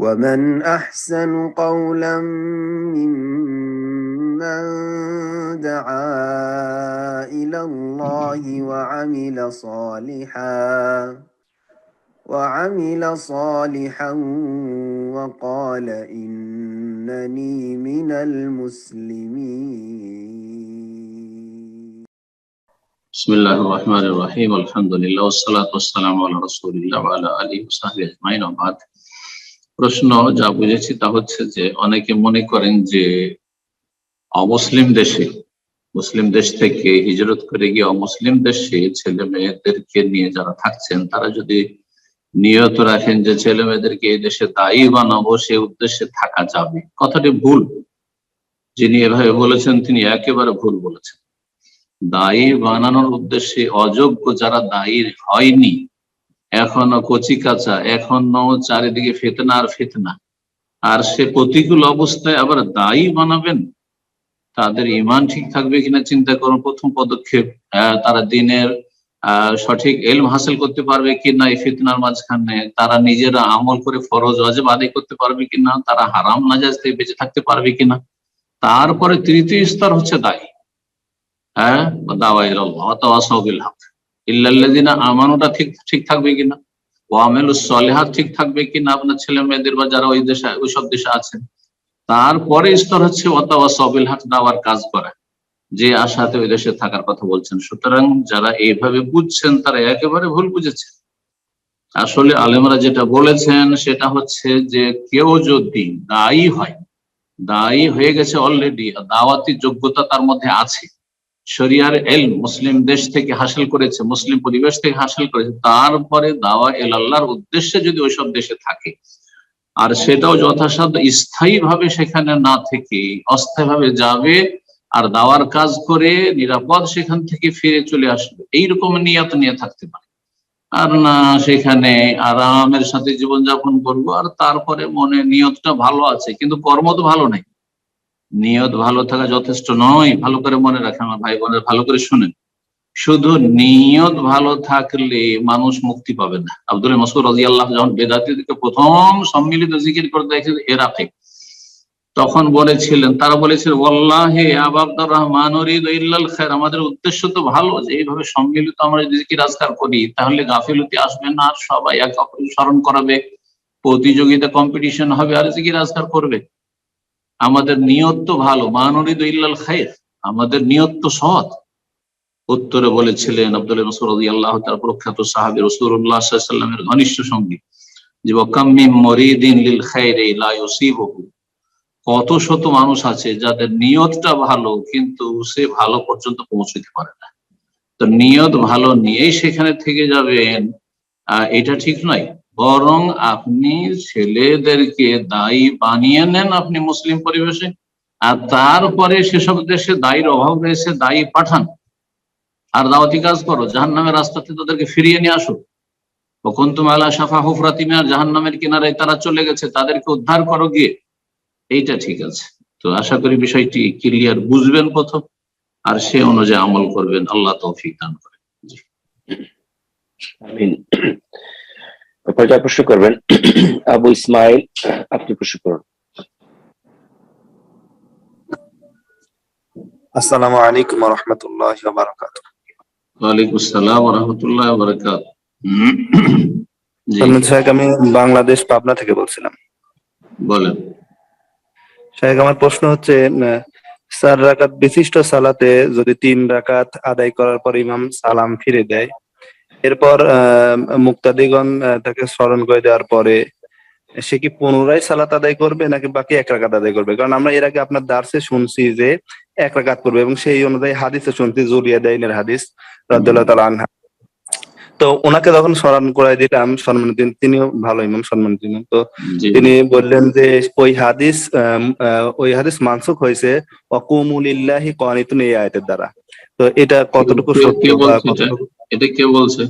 ومن أحسن قولا ممن دعا إلى الله وعمل صالحا وقال إنني من المسلمين. بسم الله الرحمن الرحيم الحمد لله والصلاة والسلام على رسول الله وعلى آله وصحبه أجمعين وبعد। প্রশ্ন যা বুঝেছি তা হচ্ছে যে অনেকে মনে করেন যে অমুসলিম দেশ থেকে হিজরত করে গিয়ে অমুসলিম দেশে ছেলে মেয়েদেরকে নিয়ে যারা থাকছেন তারা যদি নিয়ত রাখেন যে ছেলে মেয়েদেরকে এই দেশে দায়ী বানাবো সে উদ্দেশ্যে থাকা যাবে। কথাটি ভুল। যিনি এভাবে বলেছেন তিনি একেবারে ভুল বলেছেন। দায়ী বানানোর উদ্দেশ্যে অযোগ্য যারা দায়ী হয়নি, এখনো কচি কাঁচা, এখনো চারিদিকে ফিতনা আর ফিতনা, আর সে প্রতিকূল অবস্থায় আবার দায়ী বানাবেন, তাদের ঈমান ঠিক থাকবে কিনা চিন্তা করুন। প্রথম পদক্ষেপ, তারা দ্বীনের সঠিক ইলম হাসিল করতে পারবে কিনা এই ফিতনার মাঝখানে, তারা নিজেরা আমল করে ফরজ ওয়াজিব আদায় করতে পারবে কিনা, তারা হারাম নাজায়েজ থেকে বেঁচে থাকতে পারবে কিনা। তারপরে তৃতীয় স্তর হচ্ছে দায়ী। আমানুটা ঠিক থাকবে কিনা, ওয়ামেলুস সলিহাত ঠিক থাকবে কিনা আপনার ছেলে মেয়েদের বা যারা ওইসব দেশে আছেন। তারপরে স্তর হচ্ছে ওয়াতাওয়াসাবিল হক, দাওয়ার কাজ করা, যে আশাতে ওই দেশে থাকার কথা বলছেন। সুতরাং যারা এইভাবে বুঝছেন তারা একেবারে ভুল বুঝেছেন। আসলে আলেমরা যেটা বলেছেন সেটা হচ্ছে যে কেউ যদি দায়ী হয়ে গেছে অলরেডি, দাওয়াতি যোগ্যতা তার মধ্যে আছে, শরিয়ার ইলম মুসলিম দেশ থেকে হাসিল করেছে, মুসলিম পরিবেশ থেকে হাসিল করেছে, তারপরে দাওয়া ইলাল্লাহর উদ্দেশ্যে যদি ওইসব দেশে থাকে, আর সেটাও যথাসাধ্য স্থায়ী ভাবে সেখানে না থেকে অস্থায়ী ভাবে যাবে আর দাওয়ার কাজ করে নিরাপদ সেখান থেকে ফিরে চলে আসবে, এইরকম নিয়ত নিয়ে থাকতে পারে। আর না সেখানে আরামের সাথে জীবনযাপন করবো, আর তারপরে মনে নিয়তটা ভালো আছে কিন্তু কর্ম তো ভালো নেই। নিয়ত ভালো থাকা যথেষ্ট নয়। ভালো করে মনে রাখেন আমার ভাই বোনের, ভালো করে শুনেন। শুধু নিয়ত ভালো থাকলে মানুষ মুক্তি পাবে না। আব্দুল মাসউদ রাদিয়াল্লাহু যখন বেদাতীদেরকে প্রথম সম্মিলিত জিকির করতে দেখেন ইরাকে, তখন তারা বলেছিলেন ওয়াল্লাহি আবু আব্দুর রহমান উরিদু ইল্লাল খায়র, আমাদের উদ্দেশ্য তো ভালো, যে এইভাবে সম্মিলিত আমরা যদি জিকির আজকার করি তাহলে গাফিলতি আসবে না, আর সবাই একে অপরকে স্মরণ করাবে, প্রতিযোগিতা কম্পিটিশন হবে আর জিকির আজকার করবে। আমাদের নিয়ত তো ভালো, মা নুরিদু ইল্লাল খায়র, আমাদের নিয়ত তো সৎ। উত্তরে বলেছিলেন আব্দুল্লাহ মাসউদ রাদিয়াল্লাহু তাআলা, প্রখ্যাত সাহাবী, রাসূলুল্লাহ সাল্লাল্লাহু আলাইহি ওয়াসাল্লামের ঘনিষ্ঠ সঙ্গী, যে ওয়াকাম মিন মুরিদিন লিল খায়রি লা ইউসিবুহু, কত শত মানুষ আছে যাদের নিয়তটা ভালো কিন্তু সে ভালো পর্যন্ত পৌঁছতে পারে না। তো নিয়ত ভালো নিয়েই সেখানে থেকে যাবেন, এটা ঠিক নয়। বরং আপনি ছেলেদেরকে দায়ী বানিয়ে নেন আপনি মুসলিম পরিবেশে, আর তারপরে সেসব দেশে দায়ীর অভাব রয়েছে, দায়ী পাঠান আর দাওয়াতি কাজ করো, জাহান্নামের রাস্তাতে তাদেরকে ফিরিয়ে নিয়ে আসো। কুনতুম আলা শাফা হুফরাতিন মিনার, জাহান্নামের কিনারায় তারা চলে গেছে, তাদেরকে উদ্ধার করো গিয়ে। এইটা ঠিক আছে। তো আশা করি বিষয়টি ক্লিয়ার বুঝবেন প্রথম, আর সে অনুযায়ী আমল করবেন। আল্লাহ তৌফিক দান করেন। আমিন। আপনারা প্রশ্ন করবেন। আবু ইসমাইল, আপনি প্রশ্ন করুন। আসসালামু আলাইকুম ওয়া রাহমাতুল্লাহি ওয়া বারাকাতুহু। ওয়া আলাইকুম আসসালাম ওয়া রাহমাতুল্লাহি ওয়া বারাকাতুহু। আমি বাংলাদেশ পাবনা থেকে বলছিলাম। বলেন। শাহেখ, আমার প্রশ্ন হচ্ছে 4 রাকাত বিশিষ্ট সালাতে যদি 3 রাকাত আদায় করার পর ইমাম সালাম ফিরে দেয়, এরপর মুক্তাদিগণ তাকে স্মরণ করে দেওয়ার পরে সে কি পুনরায় সালাত আদায় করবে নাকি বাকি 1 রাকাত আদায় করবে? কারণ আমরা এর আগে আপনার দার্সে শুনছি যে 1 রাকাত করবে, এবং সেই অনুযায়ী হাদিসে শুনছি জুরিয়া দাইনের হাদিস রাদিয়াল্লাহু তাআলা আনহা। তো ওনাকে যখন স্মরণ করাই দিলাম, সম্মানিত, তিনিও ভালো ইমাম, সম্মানিত ইমাম, তো তিনি বললেন যে ওই হাদিস মানসুখ হয়েছে ওয়াকুমু লিল্লাহি কানিতুন, এই আয়াতের দ্বারা। তো এটা কতটুকু সত্য বা কতটুকু? এটা কে বলছে?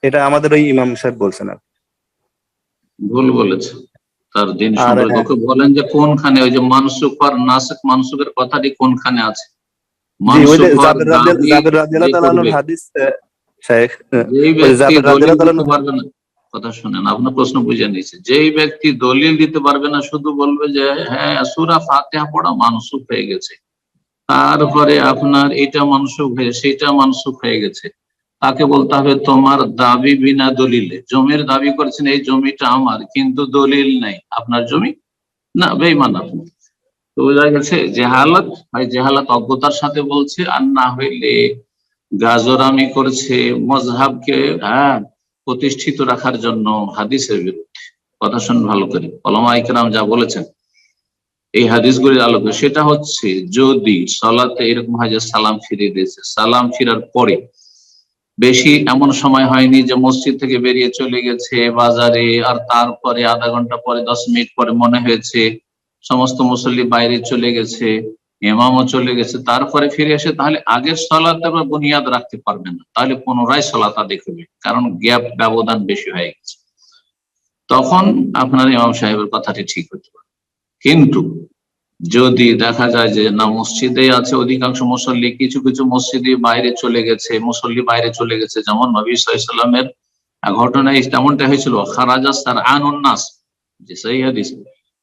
এটা আমাদের ওই ইমাম সাহেব বলছেন। আর ভুল বলেছে। তার দিন সম্পর্কে বলেন যে কোনখানে ওই যে মানসুখ আর নাসিখ, মানসুখের কথাটি কোনখানে আছে? জাবের রাদিয়াল্লাহু তাআলা আনহুর হাদিস, শাইখ, জাবের রাদিয়াল্লাহু তাআলা কথা শুনেন, আপনার প্রশ্ন বুঝে নিয়েছে। যেই ব্যক্তি দলিল দিতে পারবে না, শুধু বলবে যে হ্যাঁ সূরা ফাতিহা পড়া মানসুখ হয়ে গেছে, তারপরে আপনার এটা মানসুখ হয়ে সেটা মানসুখ হয়ে গেছে, তাকে বলতে হবে তোমার দাবি বিনা দলিলে, জমির দাবি করেছেন এই জমিটা আমার, কিন্তু দলিল নাই, আপনার জমি না, বেঈমান আপনি। তো বোঝা গেছে জেহালত, হয় জেহালত অজ্ঞতার সাথে বলছে, আর না হইলে গাজরামি করছে মজহাবকে প্রতিষ্ঠিত রাখার জন্য হাদিসের বিরুদ্ধে। কথা শুন ভালো করে, ওলামা ইকরাম যা বলেছেন এই হাদিসগুলির আলোকে, সেটা হচ্ছে যদি সালাতে এরকম হয় যে সালাম ফিরিয়ে দিয়েছে, সালাম ফিরার পরে বেশি এমন সময় হয়নি যে মসজিদ থেকে বেরিয়ে চলে গেছে বাজারে, আর তারপরে আধা ঘন্টা পরে 10 মিনিট পরে মনে হয়েছে সমস্ত মুসল্লি বাইরে চলে গেছে, ইমামও চলে গেছে, তারপরে ফিরে এসে, তাহলে আগের সালাতে বুনিয়াদ রাখতে পারবেন না, তাহলে পুনরায় সালাত আদায় করবে, কারণ গ্যাপ ব্যবধান বেশি হয়ে গেছে। তখন আপনার ইমাম সাহেবের কথাটি ঠিক হতে পারে। কিন্তু যদি দেখা যায় যে না মসজিদে আছে অধিকাংশ মুসল্লি, কিছু কিছু মসজিদে বাইরে চলে গেছে, মুসল্লি বাইরে চলে গেছে, যেমন নবী সাল্লাল্লাহু আলাইহি ওয়াসাল্লামের ঘটনায় তেমনটা হয়েছিল, খারাজা সারআনুন নাস, যে সহিহ হাদিস,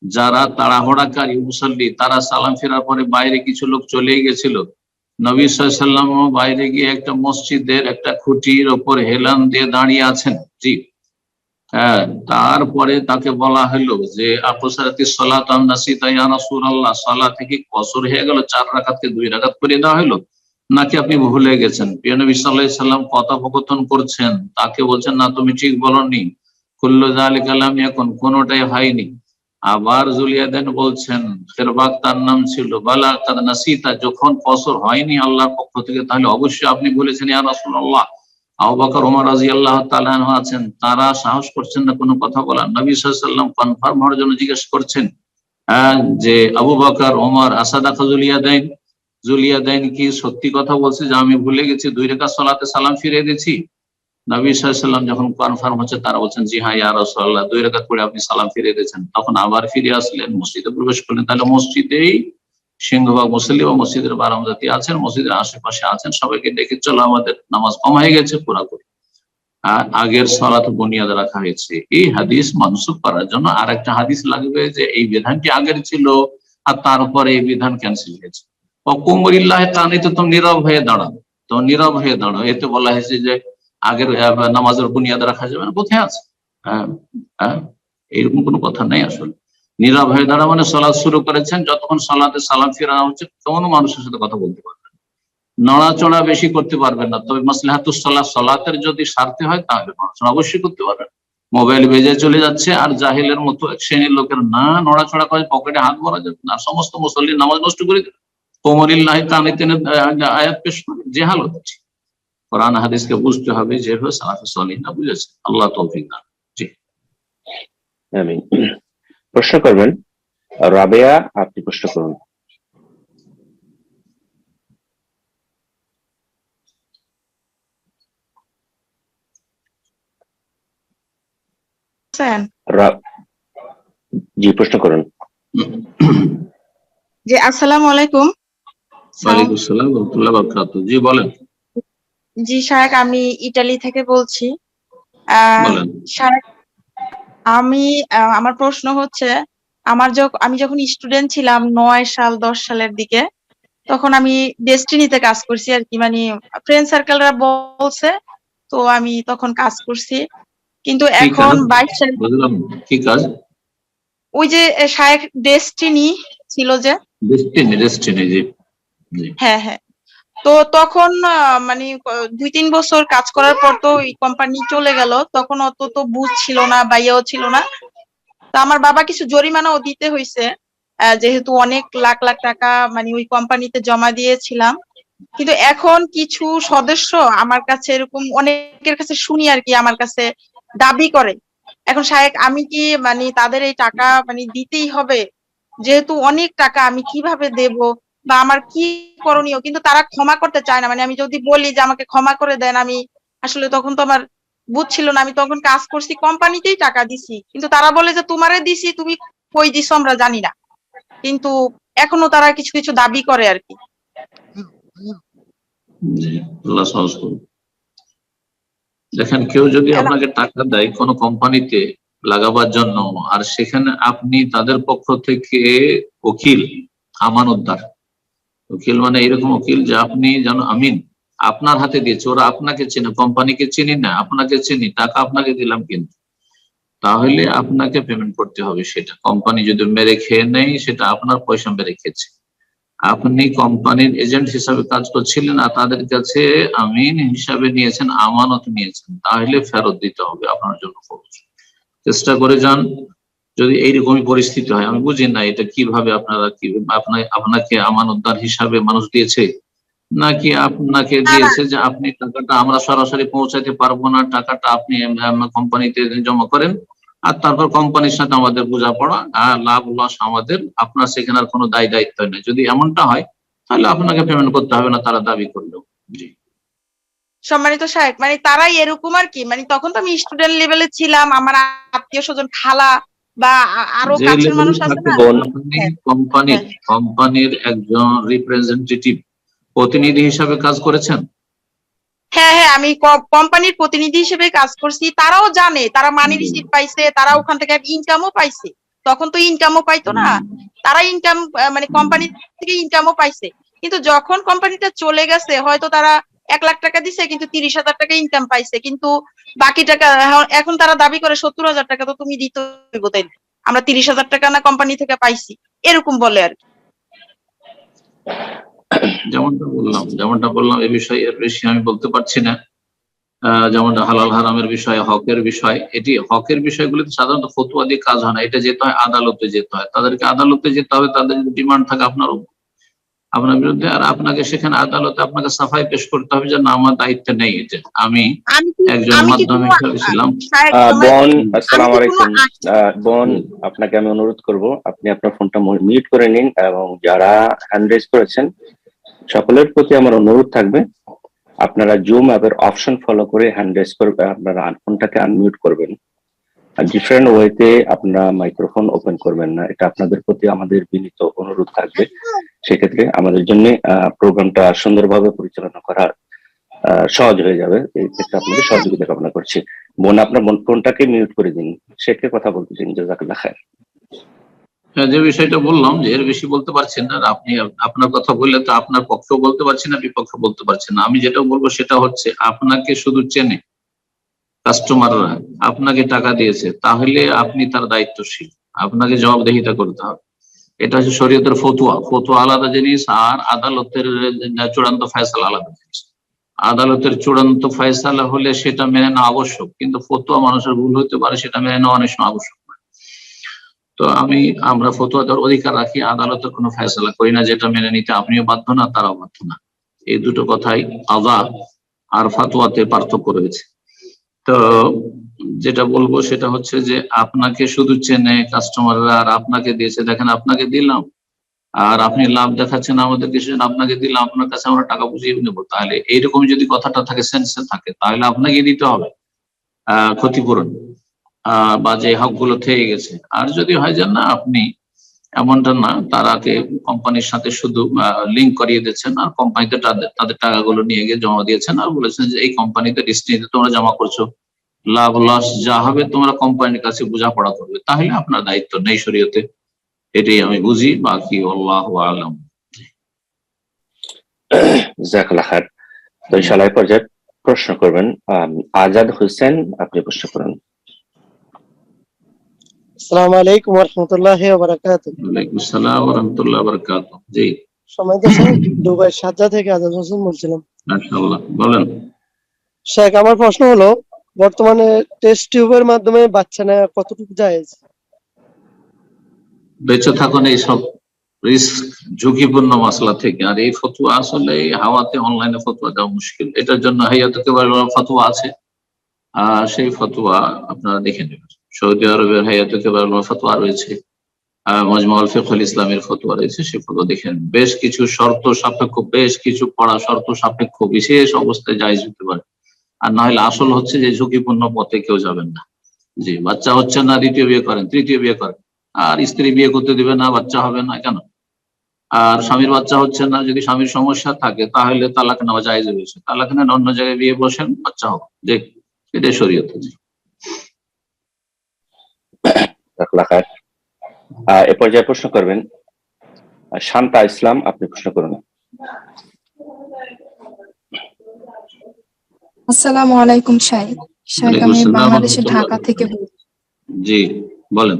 যারা তাড়াহুড়াকারী মুসল্লি তারা সালাম ফেরার পরে বাইরে কিছু লোক চলে গেছিল, নবী সাল্লাল্লাহু আলাইহি ওয়াসাল্লাম বাইরে গিয়ে একটা মসজিদের একটা খুঁটির ওপর হেলান দিয়ে দাঁড়িয়ে আছেন। জি, তারপরে তাকে বলা হলো যে আকসারাতিস সালাত আন নাসিতা ইয়া রাসূলুল্লাহ, সালাত থেকে কসর হয়ে গেল, 4 রাকাতকে 2 রাকাত করে দেওয়া হলো, নাকি আপনি ভুলে গেছেন? প্রিয় নবী সাল্লাল্লাহু আলাইহি সাল্লাম কথোপকথন করছেন, তাকে বলছেন না তুমি ঠিক বলনি, কুল্লু যালিকা লাম ইয়াকুন, কোনটাই হয়নি। আবার জুলিয়াদেন বলছেন, ফেরবাক তার নাম ছিল, বালা কাদ নাসিতা, যখন কসর হয়নি আল্লাহর পক্ষ থেকে, তাহলে অবশ্যই আপনি বলেছেন ইয়া রাসূলুল্লাহ। আবু বকর ওমর রাদিয়াল্লাহু তাআলা আনহু আছেন, তারা সাহস করছেন না কোনো কথা বলার, নবী সাল্লাল্লাহু আলাইহি ওয়াসাল্লাম কনফার্ম হওয়ার জন্য জিজ্ঞেস করছেন যে আবু বকর ওমর আসাদাকা জুলিয়াদাইন, জুলিয়াদাইন কি সত্যি কথা বলছে যে আমি ভুলে গেছি 2 রাকাত সালাতে সালাম ফিরিয়ে দিয়েছি? নবী সাল্লাল্লাহু আলাইহি ওয়াসাল্লাম যখন কনফার্ম হচ্ছে, তারা বলছেন জি হ্যাঁ ইয়া রাসূলুল্লাহ, 2 রাকাত পড়ে আপনি সালাম ফিরিয়ে দিয়েছেন। তখন আবার ফিরে আসলেন, মসজিদে প্রবেশ করলেন। তাহলে মসজিদেই সিংহভাগ মুসল্লি বা মসজিদের বারামদাতি আছেন, মসজিদের আশেপাশে আছেন, সবাইকে ডেকে চলো আমাদের নামাজ কম হয়ে গেছে, পুরাপুরি আগের সালাত বুনিয়াদ রাখা হয়েছে। এই হাদিস মানসুখ করার জন্য আর একটা হাদিস লাগবে যে এই বিধানটি আগের ছিল আর তারপরে এই বিধান ক্যান্সেল হয়েছে। অকুমুরিল্লাহ কানিত, তুমি নীরব হয়ে দাঁড়াও, তো নীরব হয়ে দাঁড়াও, এতে বলা হয়েছে যে আগের নামাজের বুনিয়াদ রাখা যাবে না, কোথায় আছে? এরকম কোনো কথা নেই আসলে। নীরব হয়ে দাঁড়া মানে সালাত শুরু করেছেন, যতক্ষণ সালাতে সালাম ফেরানো হচ্ছে কোনো মানুষের সাথে কথা বলতে পারবেন, নড়াচড়া বেশি করতে পারবেন না। তবে মাসলাহাতুস সালাত, সালাতের যদি স্বার্থে হয় তাহলে নড়াচড়া অবশ্যই করতে পারবেন। মোবাইল বেজে চলে যাচ্ছে আর জাহিলের মতো এক শ্রেণীর লোকের না নড়াচড়া করে পকেটে হাত ভরা যাবে না, সমস্ত মুসল্লির নামাজ নষ্ট করে দেবে। কোমরিল্লাহ কানিতেনের আয়াত পেশ করে জেহালত হচ্ছে। কোরআন হাদিসকে বুঝতে হবে, যেভাবে সালাফে সালিহিনরা বুঝেছে। আল্লাহ তৌফিক দান। জি, আমিন। প্রশ্ন করবেন রাবেয়া, আপনি প্রশ্ন করুন। জি, প্রশ্ন করুন। জি, আসসালামু আলাইকুম। ওয়ালাইকুম আসসালাম ওয়া রাহমাতুল্লাহি ওয়া বারাকাতুহু। জি বলেন। জি শায়েখ, আমি ইতালি থেকে বলছি। বলেন। শায়েখ, আমার প্রশ্ন হচ্ছে, আমি যখন স্টুডেন্ট ছিলাম 9 সাল 10 সালের দিকে, তখন আমি ডেস্টিনিতে কাজ করছি আর কি, মানে ফ্রেন্ড সার্কেলরা বলছে, তো আমি তখন কাজ করছি। কিন্তু এখন 22 সাল, বুঝলাম কি কাজ? ওই যে শায়েখ ডেস্টিনি ছিল যে, ডেস্টিনি জি জি। হ্যাঁ হ্যাঁ। তো তখন মানে 2-3 বছর কাজ করার পর তো ওই কোম্পানি চলে গেল, তখন অত তো বুঝ ছিল না, বাইয়াও ছিল না। তো আমার বাবা কিছু জরিমানাও দিতে হয়েছে, যেহেতু অনেক লাখ লাখ টাকা মানে ওই কোম্পানিতে জমা দিয়েছিলাম। কিন্তু এখন কিছু সদস্য আমার কাছে, এরকম অনেকের কাছে শুনি আর কি, আমার কাছে দাবি করে। এখন শায়েখ, আমি কি মানে তাদের এই টাকা মানে দিতেই হবে? যেহেতু অনেক টাকা, আমি কিভাবে দেব বা আমার কি করণীয়? কিন্তু তারা ক্ষমা করতে চায় না। মানে আমি যদি বলি যে আমাকে ক্ষমা করে দেন, আমি আসলে তখন তো আমার বুঝছিল না, আমি তখন কাজ করছি, কোম্পানিতেই টাকা দিছি, কিন্তু তারা বলে যে তোমারে দিছি, তুমি কই দিছো আমরা জানি না। কিন্তু এখনো তারা কিছু কিছু দাবি করে আর কি। জি, আল্লাহ সহজ করুন। দেখেন, কেউ যদি আপনাকে টাকা দেয় কোনো কোম্পানিতে লাগাবার জন্য, আর সেখানে আপনি তাদের পক্ষ থেকে উকিল, আমানতদার উকিল, মানে এরকম উকিল যে আপনি যেন আমিন, আপনার হাতে দিয়েছে, ওরা আপনাকে চেনে, কোম্পানিকে চিনি না, আপনাকে চিনি, টাকা আপনাকে দিলাম, কিন্তু তাহলে আপনাকে পেমেন্ট করতে হবে। সেটা কোম্পানি যদি মেরে খেয়ে নেই, সেটা আপনার পয়সা মেরে খেয়েছে। আপনি কোম্পানির এজেন্ট হিসাবে কাজ করছিলেন আর তাদের কাছে আমিন হিসাবে নিয়েছেন, আমানত নিয়েছেন, তাহলে ফেরত দিতে হবে, আপনার জন্য খরচ। চেষ্টা করে যান। যদি এইরকমই পরিস্থিতি হয়, আমি বুঝি না এটা কিভাবে আপনারা কি আপনাকে আমানতদার হিসাবে মানুষ দিয়েছে, নাকি আপনাকে না, না, দিয়েছে যে আপনি টাকাটা আমরা সরাসরি পৌঁছাতে পারবো না, টাকাটা আপনি কোম্পানিতে জমা করেন, আর তারপর কোম্পানির সাথে আমাদের বোঝাপড়া, আর লাভ লস আমাদের, আপনার সেখানে আর কোনো দায় দায়িত্ব নেই। যদি এমনটা হয় তাহলে আপনাকে পেমেন্ট করতে হবে না, তারা দাবি করলেও। জি, সম্মানিত সাহেব, মানে তারাই এরকম আর কি, মানে তখন তো আমি স্টুডেন্ট লেভেলে ছিলাম, আমার আত্মীয় স্বজন, খালা বা আরো যে কাছের লেভেলে মানুষ আছে থাকে, না। আপনি হ্যাঁ, কোম্পানির হ্যাঁ, কোম্পানির একজন রিপ্রেজেন্টেটিভ, প্রতিনিধি হিসাবে কাজ করেছেন। হ্যাঁ, হ্যাঁ, আমি কোম্পানির প্রতিনিধি হিসেবে কাজ করছি। তারাও জানে, তারা মানি রিসিট পাইছে, তারা ওখান থেকে ইনকামও পাইছে। তখন তো ইনকামও পাইতো না, তারা ইনকাম, মানে কোম্পানি থেকে ইনকামও পাইছে। কিন্তু যখন কোম্পানিটা চলে গেছে, হয়তো তারা 1 লাখ টাকা দিছে, কিন্তু 30,000 টাকা ইনকাম পাইছে, কিন্তু বাকি টাকা এখন তারা দাবি করে 70,000 টাকা তো তুমি দিতে হইব, তাই না? আমরা 30,000 টাকা না কোম্পানি থেকে পাইছি, এরকম বলে আর কি। যেমনটা বললাম এ বিষয়ে এর বেশি আমি বলতে পারছি না। যেমন হালাল হারামের বিষয়, হকের বিষয়, এটি হকের বিষয়গুলিতে সাধারণত ফতুয়া দিয়ে কাজ হয় না, এটা যেতে হয় আদালতে, যেতে হয় তাদেরকে, আদালতে যেতে হবে, তাদের যদি ডিমান্ড থাকে আপনার বিরুদ্ধে, আর আপনাকে সেখানে আদালতে আপনাকে সাফাই পেশ করতে হবে যে না, আমার দায়িত্ব নেই, এটা আমি একজন আমি কি মাধ্যম কোনো হিসেবে ছিলাম। বোন, আমি আসসালামু কি কোনো আলাইকুম। বোন, আপনাকে আমি অনুরোধ করব, আপনি আপনার ফোনটা মিউট করে নিন, এবং যারা হ্যান্ড রেজ করেছেন সকলের প্রতি আমার অনুরোধ থাকবে, আপনারা জুম অ্যাপের অপশন ফলো করে হ্যান্ড রেজ করবে, আপনারা ফোনটাকে আনমিউট করবেন, আর ডিফারেন্ট ওয়েতে আপনারা মাইক্রোফোন ওপেন করবেন না। এটা আপনাদের প্রতি আমাদের বিনীত অনুরোধ থাকবে। সেক্ষেত্রে আমাদের জন্য প্রোগ্রামটা সুন্দরভাবে পরিচালনা করা সহজ হয়ে যাবে। এই ক্ষেত্রে আপনাদের সহযোগিতা কামনা করছি। বোন, আপনার ফোনটাকে মিউট করে দিন, শেখে কথা বলতে দিন। জাযাকাল্লাহ খায়ের। যে বিষয়টা বললাম যে এর বেশি বলতে পারছেন না, আপনি আপনার কথা বললে তো আপনার পক্ষেও বলতে পারছেন না, বিপক্ষে বলতে পারছেন না। আমি যেটা বলবো সেটা হচ্ছে, আপনাকে শুধু চেনে কাস্টমাররা, আপনাকে টাকা দিয়েছে, তাহলে আপনি তার দায়িত্বশীল, আপনাকে জবাবদিহিতা করতে হবে। এটা হচ্ছে শরীয়তের ফতুয়া। ফতুয়া আলাদা জিনিস, আর আদালতের চূড়ান্ত ফয়সালা আলাদা জিনিস। আদালতের চূড়ান্ত ফয়সালা হলে সেটা মেনে নেওয়া আবশ্যক, কিন্তু ফতুয়া মানুষের ভুল হতে পারে, সেটা মেনে নেওয়া অনেক সময় আবশ্যক। তো আমরা ফতুয়া দেওয়ার অধিকার রাখি, আদালতের কোনো ফয়সালা করি না, যেটা মেনে নিতে আপনিও বাধ্য না, তারাও বাধ্য না। এই দুটো কথাই কাযা আর ফাতোয়াতে পার্থক্য রয়েছে। তো যেটা বলবো সেটা হচ্ছে যে, আপনাকে শুধু চেনে কাস্টমাররা, আর আপনাকে দিয়েছে, দেখেন আপনাকে দিলাম আর আপনি লাভ দেখাচ্ছেন আমাদেরকে, সেজন্য আপনাকে দিলাম, আপনার কাছে আমরা টাকা বুঝিয়ে নেবো, তাহলে এইরকম যদি কথাটা থাকে, সেন্সে থাকে, তাহলে আপনাকে দিতে হবে ক্ষতিপূরণ, বা যে হক গুলো থেকে গেছে। আর যদি হয় যে না, আপনি এমনটা না, তারাকে কোম্পানির সাথে শুধু লিঙ্ক করিয়ে দিচ্ছেন, আর কোম্পানিতে তাদের টাকাগুলো নিয়ে গিয়ে জমা দিয়েছেন, আর বলেছেন যে এই কোম্পানিতে ডিস্ট্রিক্টে তোমরা জমা করছো, লাভ লস যা হবে তোমরা কোম্পানির কাছে বোঝাপড়া করবে, তাহলে আপনার দায়িত্ব নেই শরীয়তে। এটাই আমি বুঝি, বাকি আল্লাহু আ'লাম। জাযাকাল্লাহ খায়ের। তো ইনশাআল্লাহ এই পর্যায়ে প্রশ্ন করবেন আজাদ হোসেন, আপনি প্রশ্ন করুন। আসসালামু আলাইকুম ওয়া রাহমাতুল্লাহি ওয়া বারাকাতুহু। ওয়ালাইকুম আসসালাম ওয়া রাহমাতুল্লাহি ওয়া বারাকাতুহু। জি, সম্মানিত স্যার, দুবাই শারজা থেকে আজাদ হোসেন বলছিলাম। মাশাআল্লাহ, বলেন। শেখ, আমার প্রশ্ন হলো, বর্তমানে টেস্ট টিউবের মাধ্যমে বাচ্চা নেওয়া কতটুকু জায়েজ? বেঁচে থাকুন এইসব রিস্ক, ঝুঁকিপূর্ণ মাসলা থেকে। আর এই ফতোয়া আসলে হাওয়াতে, অনলাইনে ফতোয়া দেওয়া মুশকিল। এটার জন্য হাইয়াতুল কিবার ফতোয়া আছে, সেই ফতোয়া আপনারা দেখে নেবেন। সৌদি আরবের হাইয়াতুল কিবার ফতোয়া রয়েছে, মজমাউল ফিকহুল ইসলামের ফতোয়া রয়েছে, সেই ফতোয়া দেখে নেবেন। বেশ কিছু শর্ত সাপেক্ষ, বেশ কিছু পড়া শর্ত সাপেক্ষ, বিশেষ অবস্থায় জায়েজ হতে পারে। আর না হলে আসল হচ্ছে যে ঝুঁকিপূর্ণ পথে কেউ যাবেন না। জি, বাচ্চা হচ্ছে না, দ্বিতীয় বিয়ে করেন, তৃতীয় বিয়ে করেন, আর স্ত্রী বিয়ে করতে দিবে না, বাচ্চা হবে না কেন? আর স্বামীর বাচ্চা হচ্ছে না, যদি স্বামীর সমস্যা থাকে তাহলে তালাক নেওয়া জায়েজ রয়েছে, তালাক নেন, অন্য জায়গায় বিয়ে বসেন, বাচ্চা হোক। যে এটাই শরীয়ত। এ পর্যায়ে প্রশ্ন করবেন শান্তা ইসলাম, আপনি প্রশ্ন করুন। আসসালামু আলাইকুম শাহেদ। শাহেদ, ওয়ালাইকুম আমি আসসালাম বাংলাদেশের রাহমাতুল্লাহ। ঢাকা থেকে বলছি। জি বলেন।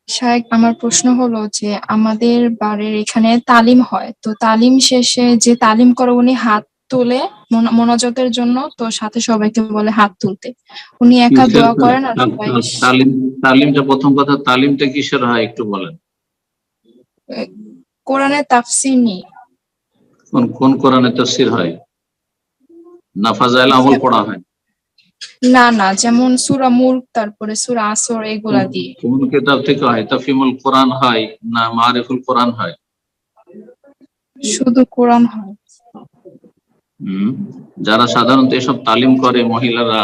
শাহেদ, আমার প্রশ্ন হলো যে আমাদের বাড়ির এখানে তালিম হয়, তো তালিম শেষে যে তালিম করে উনি হাত তোলে মোনাজাতের জন্য, তো সাথে সবাইকে বলে হাত তুলতে। উনি একা কিসের দোয়া করেন আর সবাই তালিম? তালিমটা প্রথম কথা, তালিমটা কিসের হয় একটু বলেন। কোরআনের তাফসীর নিয়ে। কোন কোন কোরআনের তাফসীর হয়? না ফাজাইল আমল পড়া হয়? না না, যেমন সূরা মুলক, তারপরে সূরা আসর, এগুলা দিয়ে। কোন কিতাব থেকে হয়? তাফহিমুল কোরআন হয় না মারিফুল কোরআন হয়? শুধু কোরআন হয়। যারা সাধারণত এসব তালিম করে মহিলারা,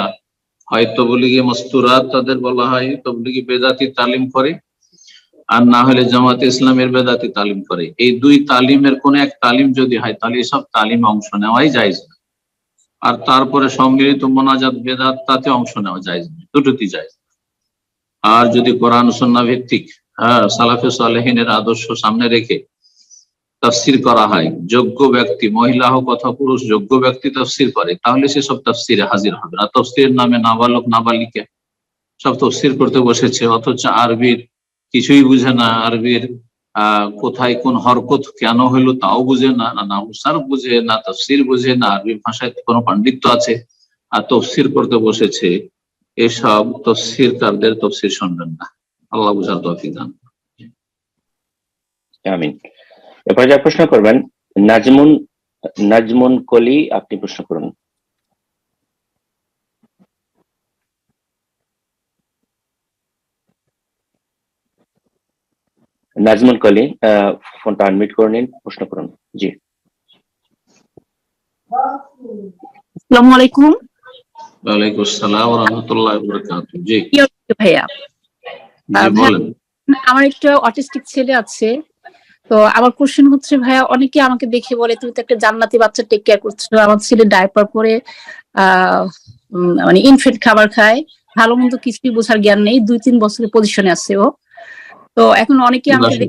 হয় তবলিগি মস্তুরাত তাদের বলা হয়, তবলিগি বেদাতি তালিম করে, আর না হলে জামাতে ইসলামের বেদাতি তালিম করে। এই দুই তালিমের কোন এক তালিম যদি হয় তাহলে এসব তালিমে অংশ নেওয়াই জায়েজ না। আর তারপরে সম্মিলিত মোনাজাত বেদাত, তাতে অংশ নেওয়া জায়েজ না, দুটোতেই জায়েজ। আর যদি কোরআন সুন্নাহ ভিত্তিক সালাফে সালেহিনের আদর্শ সামনে রেখে তাফসির করা হয়, যোগ্য ব্যক্তি, মহিলা হোক অথবা পুরুষ, যোগ্য ব্যক্তি তাফসির করে, তাহলে সেসব তাফসিরে হাজির হবে না। তাফসিরের নামে নাবালক নাবালিকা সব তাফসির করতে বসেছে, অথচ আরবির কিছুই বুঝে না, আরবির কোথায় কোন হরকত কেন হইলো তাও বুঝে না, না মুসারফ বুঝে না, তাফসির বুঝে না, আরবি ভাষায় কোনো পাণ্ডিত্য আছে আর তাফসির করতে বসেছে। এসব তাফসিরকারদের তাফসির শুনবেন না। আল্লাহ বুঝার তৌফিক দান। আমিন। এরপরে যা প্রশ্ন করবেন নাজমুন কলি, আপনি প্রশ্ন করুন। নাজমুন কলি, ফোনটা আনমিউট করে নিন, প্রশ্ন করুন। জি আসসালামু আলাইকুম। ওয়ালাইকুম আসসালাম ওয়া রাহমাতুল্লাহি ওয়া বারাকাতুহু। জি ভাইয়া, বলেন। আমার একটা অটিস্টিক ছেলে আছে, তো আমার কোশ্চেন হচ্ছে ভাইয়া, অনেকে আমাকে দেখে বলে তুমি তো একটা জান্নাতি বাচ্চা টেক কেয়ার করছো। আমার ছেলে ডায়পার পরে মানে ইনফেন্ট খাবার খায়, ভালো মন্দ কিছুই বোঝার জ্ঞান নেই, 2-3 বছরের পজিশনে আছে ও। তো এখন অনেকে আমাকে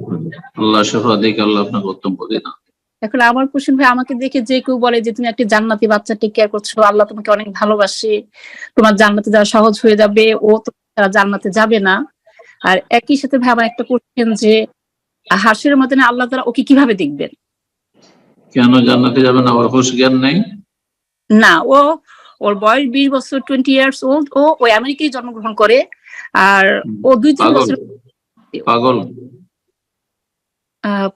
আল্লাহ শিফা দিক, আল্লাহ আপনাকে উত্তম প্রতিদান। এখন আমার কোশ্চেন ভাই, আমাকে দেখে যে কেউ বলে যে তুমি একটা জান্নাতি বাচ্চা টেক কেয়ার করছো, আল্লাহ তোমাকে অনেক ভালোবাসে, তোমার জান্নাতে যাওয়া সহজ হয়ে যাবে, ও তো জান্নাতে যাবে না। আর একই সাথে ভাই আমার একটা কোশ্চেন যে হাসরের মধ্যে আল্লাহ তাআলা ওকে কিভাবে দেখবেন? কেন জান্নাতে যাবে না? ওর হুঁশ জ্ঞান নেই? না, ওর বয়স 20 বছর, 20 ইয়ার্স ওল্ড। ওই আমেরিকায় জন্মগ্রহণ করে, আর ও 2-3 বছর পাগল,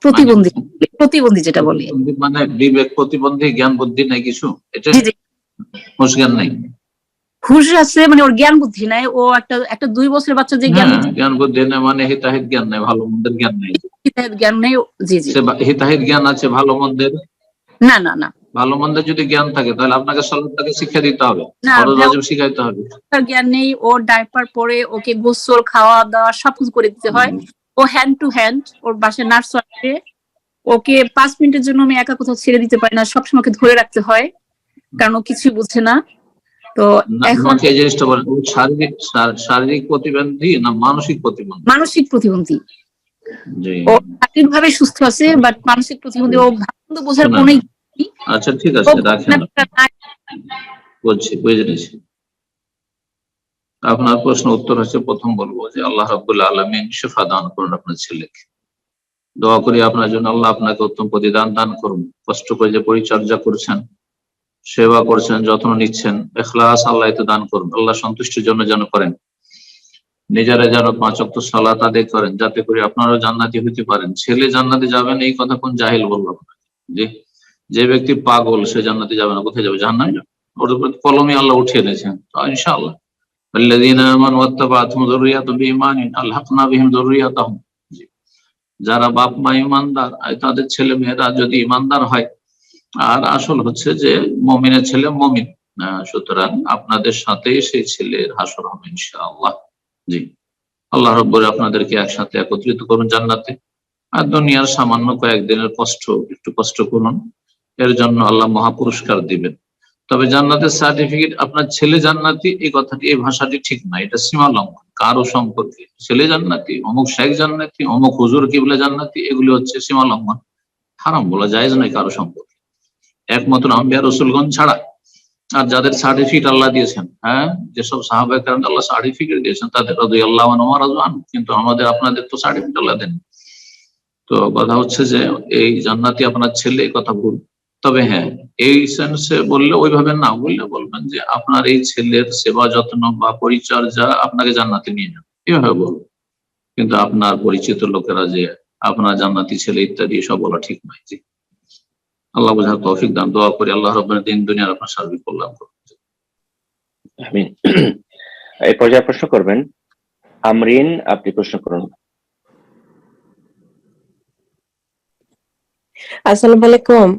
প্রতিবন্ধী যেটা বলে, মানে বিবেক প্রতিবন্ধী, জ্ঞান বুদ্ধি নাই কিছু, এটা হুঁশ জ্ঞান নাই। হুঁশ আছে মানে ওর জ্ঞান বুদ্ধি নাই। ও একটা 2 বছরের বাচ্চা যে জ্ঞান বুদ্ধি নেই মানে হিতাহিত জ্ঞান নাই, ভালো মন্দের জ্ঞান নেই। জ্ঞান নেই। জি জি, হিতাহিত জ্ঞান আছে, ভালো মন্দের না না না। ভালো মন্দের যদি জ্ঞান থাকে তাহলে আপনাকে সালাতটাকে শিক্ষা দিতে হবে, ফরজ ওয়াজিব শিখাইতে হবে। তার জ্ঞান নেই, ওর ডায়পার পরে ওকে গোসল, খাওয়া দাওয়া সবকিছু করে দিতে হয়। ও হ্যান্ড টু হ্যান্ড, ওর বাসায় নার্স আসে, ওকে 5 মিনিটের জন্য আমি একা কোথাও ছেড়ে দিতে পারি না, সবসময় ওকে ধরে রাখতে হয়, কারণ ও কিছুই বুঝে না। তো এখন এই জিনিসটা বলেন, শারীরিক প্রতিবন্ধী না মানসিক প্রতিবন্ধী? মানসিক প্রতিবন্ধী। ও শারীরিকভাবে সুস্থ আছে, বাট মানসিক প্রতিবন্ধী। ও ভালো বোঝার কোনো। আচ্ছা ঠিক আছে, রাখেন, বলছি বুঝে নিয়েছি। আপনার প্রশ্ন উত্তর হচ্ছে, প্রথম বলবো যে আল্লাহ রাব্বুল আলামিন শিফা দান করুন আপনার ছেলেকে। দোয়া করি আপনার জন্য, আল্লাহ আপনাকে উত্তম প্রতিদান দান করুন। কষ্ট করে যে পরিচর্যা করছেন, সেবা করছেন, যত্ন নিচ্ছেন, ইখলাস আল্লাহ এতে দান করুন। আল্লাহ সন্তুষ্টির জন্য যেন করেন, নিজেরা যেন 5 ওয়াক্ত সালাত আদায় করেন, যাতে করে আপনারাও জান্নাতি হতে পারেন। ছেলে জান্নাতে যাবেন এই কথা কোন জাহিল বললো? যে ব্যক্তি পাগল সে জান্নাতে যাবে না, কোথায় যাবে? জাহান্নামে যাবে। ওর উপর কলমে আল্লাহ উঠিয়ে দিয়েছেন ইনশাআল্লাহ। যারা বাপ মা ইমানদার, তাদের ছেলে মেয়েরা যদি ইমানদার হয়, আর আসল হচ্ছে যে মুমিনের ছেলে মুমিন, সুতরাং আপনাদের সাথে সেই ছেলের হাসর হবে ইনশাআল্লাহ। জি, আল্লাহ রাব্বুল আপনাদেরকে একসাথে একত্রিত করুন জান্নাতে। আর দুনিয়ার সামান্য কয়েকদিনের কষ্ট, একটু কষ্ট করুন, এর জন্য আল্লাহ মহাপুরস্কার দিবেন। তবে জান্নাতের সার্টিফিকেট আপনার ছেলে জান্নাতি এই কথাটি, এই ভাষাটি ঠিক না, এটা সীমা লঙ্ঘন কারো সম্পর্কে। ছেলে জান্নাতি, অমুক শেখ জান্নাতি, অমুক হুজুর কিবলা জান্নাতি, এগুলি হচ্ছে সীমা লঙ্ঘন, হারাম বলা জায়েজ নয় কারো সম্পর্কে, একমাত্র আম্বিয়া রসুলগণ ছাড়া। আর যাদের সার্টিফিকেট আল্লাহ দিয়েছেন, হ্যাঁ, যেসব সাহাবায়ে কেরাম আল্লাহ সার্টিফিকেট দিয়েছেন তাদের রাদিয়াল্লাহু আনহু ওয়া রাদু আনহু, কিন্তু আমাদের আপনাদের তো সার্টিফিকেট আল্লাহ দেন। তো কথা হচ্ছে যে এই জান্নাতি আপনার ছেলে, এই কথা ভুল। তবে হ্যাঁ, এই সেন্সে বললে, ওইভাবে না বললে বলবেন যে আপনার এই ছেলের সেবা যত্ন বা পরিচর্যা আপনাকে জান্নাতে নিয়ে যাবে, এভাবে বলবেন। কিন্তু আপনার পরিচিত লোকেরা যে আপনার জান্নাতি ছেলে ইত্যাদি সব বলা ঠিক নয়। জি, আল্লাহ বোঝার তৌফিক দান। দোয়া করি আল্লাহ রাব্বুল দিন দুনিয়ার আপনার সার্বিক কল্যাণ করুন। আমিন। এই পর্যায়ে প্রশ্ন করবেন আমরিন, আপনি প্রশ্ন করুন। আসসালামু আলাইকুম।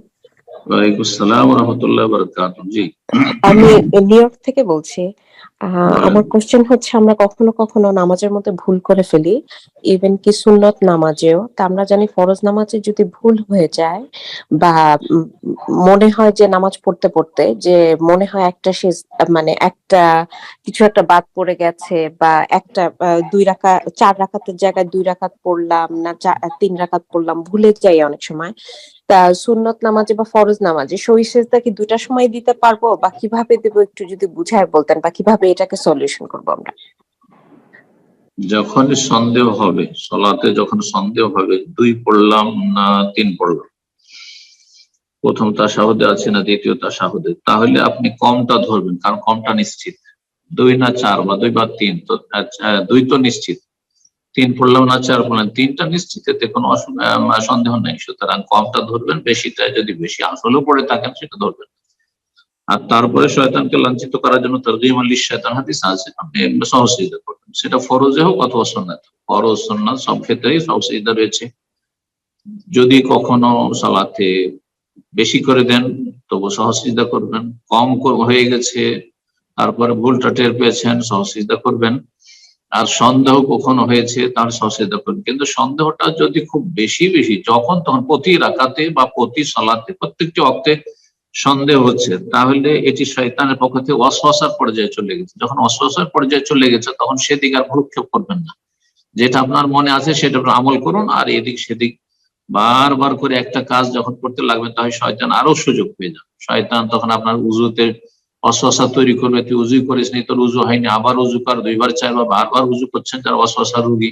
ওয়ালাইকুম আসসালাম ওয়া রাহমাতুল্লাহি ওয়া বারাকাতুহু। জি, আমি নিউ ইয়র্ক থেকে বলছি। আমার কোশ্চেন হচ্ছে, আমরা কখনো কখনো নামাজের মধ্যে ভুল করে ফেলি, ইভেন কি সুন্নত নামাজেও। তা আমরা জানি ফরজ নামাজে যদি ভুল হয়ে যায় বা মনে হয় যে নামাজ পড়তে পড়তে যে মনে হয় একটা মানে একটা কিছু একটা বাদ পড়ে গেছে, বা একটা 2 রাকাত 4 রাকাতের জায়গায় 2 রাকাত পড়লাম না 3 রাকাত পড়লাম, ভুলে যাই অনেক সময়। তা সুন্নত নামাজে বা ফরজ নামাজে সহিহ সিজদা কি দুইটার সময় দিতে পারবো, বা কিভাবে দেবো একটু যদি বুঝায় বলতেন, বা কিভাবে এটাকে সলিউশন করবো আমরা? যখনই সন্দেহ হবে সালাতে, যখন সন্দেহ হবে 2 পড়লাম না 3 পড়লাম, প্রথম তাশাহুদে আছে না দ্বিতীয় তাশাহুদে, তাহলে আপনি কমটা ধরবেন, কারণ কমটা নিশ্চিত। 2 না 4 বা 2 বা 3, তো 2 তো নিশ্চিত, 3 পড়লাম না 4 পড়লাম, 3টা নিশ্চিত, এতে কোনো সন্দেহ নেই। সুতরাং কমটা ধরবেন, বেশিটা যদি বেশি আসলেও পড়ে থাকেন সেটা ধরবেন। আর তারপরে শয়তানকে লাঞ্ছিত করার জন্য তারগীবুল লিশ-শায়তান হাদিস আছে, আপনি সহজ সিজদা করবেন, সেটা ফরজে হোক অথবা সুন্নাতে। ফরজ সুন্নাত সব ক্ষেত্রেই সহজ সিজদা রয়েছে। যদি কখনো সালাতে বেশি করে দেন তবু সহজ সিজদা করবেন, কম হয়ে গেছে তারপরে ভুলটা টের পেয়েছেন সহজ সিজদা করবেন। আর সন্দেহ কখনো হয়েছে তার সহজ সিজদা করবেন। কিন্তু সন্দেহটা যদি খুব বেশি যখন তখন প্রতি রাকাতে বা প্রতি সালাতে প্রত্যেকটি ওয়াক্তে সন্দেহ হচ্ছে, তাহলে এটি শয়তানের পক্ষ থেকে ওয়াসওয়াসার পর্যায়ে চলে গেছে। যখন ওয়াসওয়াসার পর্যায়ে চলে গেছে তখন সেদিকে আর ভ্রুক্ষেপ করবেন না, যেটা আপনার মনে আছে সেটা আমল করুন। আর এদিক সেদিক বারবার করে একটা কাজ যখন করতে লাগবেন, তাহলে শয়তান আরো সুযোগ পেয়ে যাবে। শয়তান তখন আপনার উজুতে ওয়াসওয়াসা তৈরি করবে, তুই উজুই করিসনি, তোর উজু হয়নি, আবার উজু কর, 2 বার 4 বার, বারবার উজু করছেন যারা ওয়াসওয়াসা রোগী।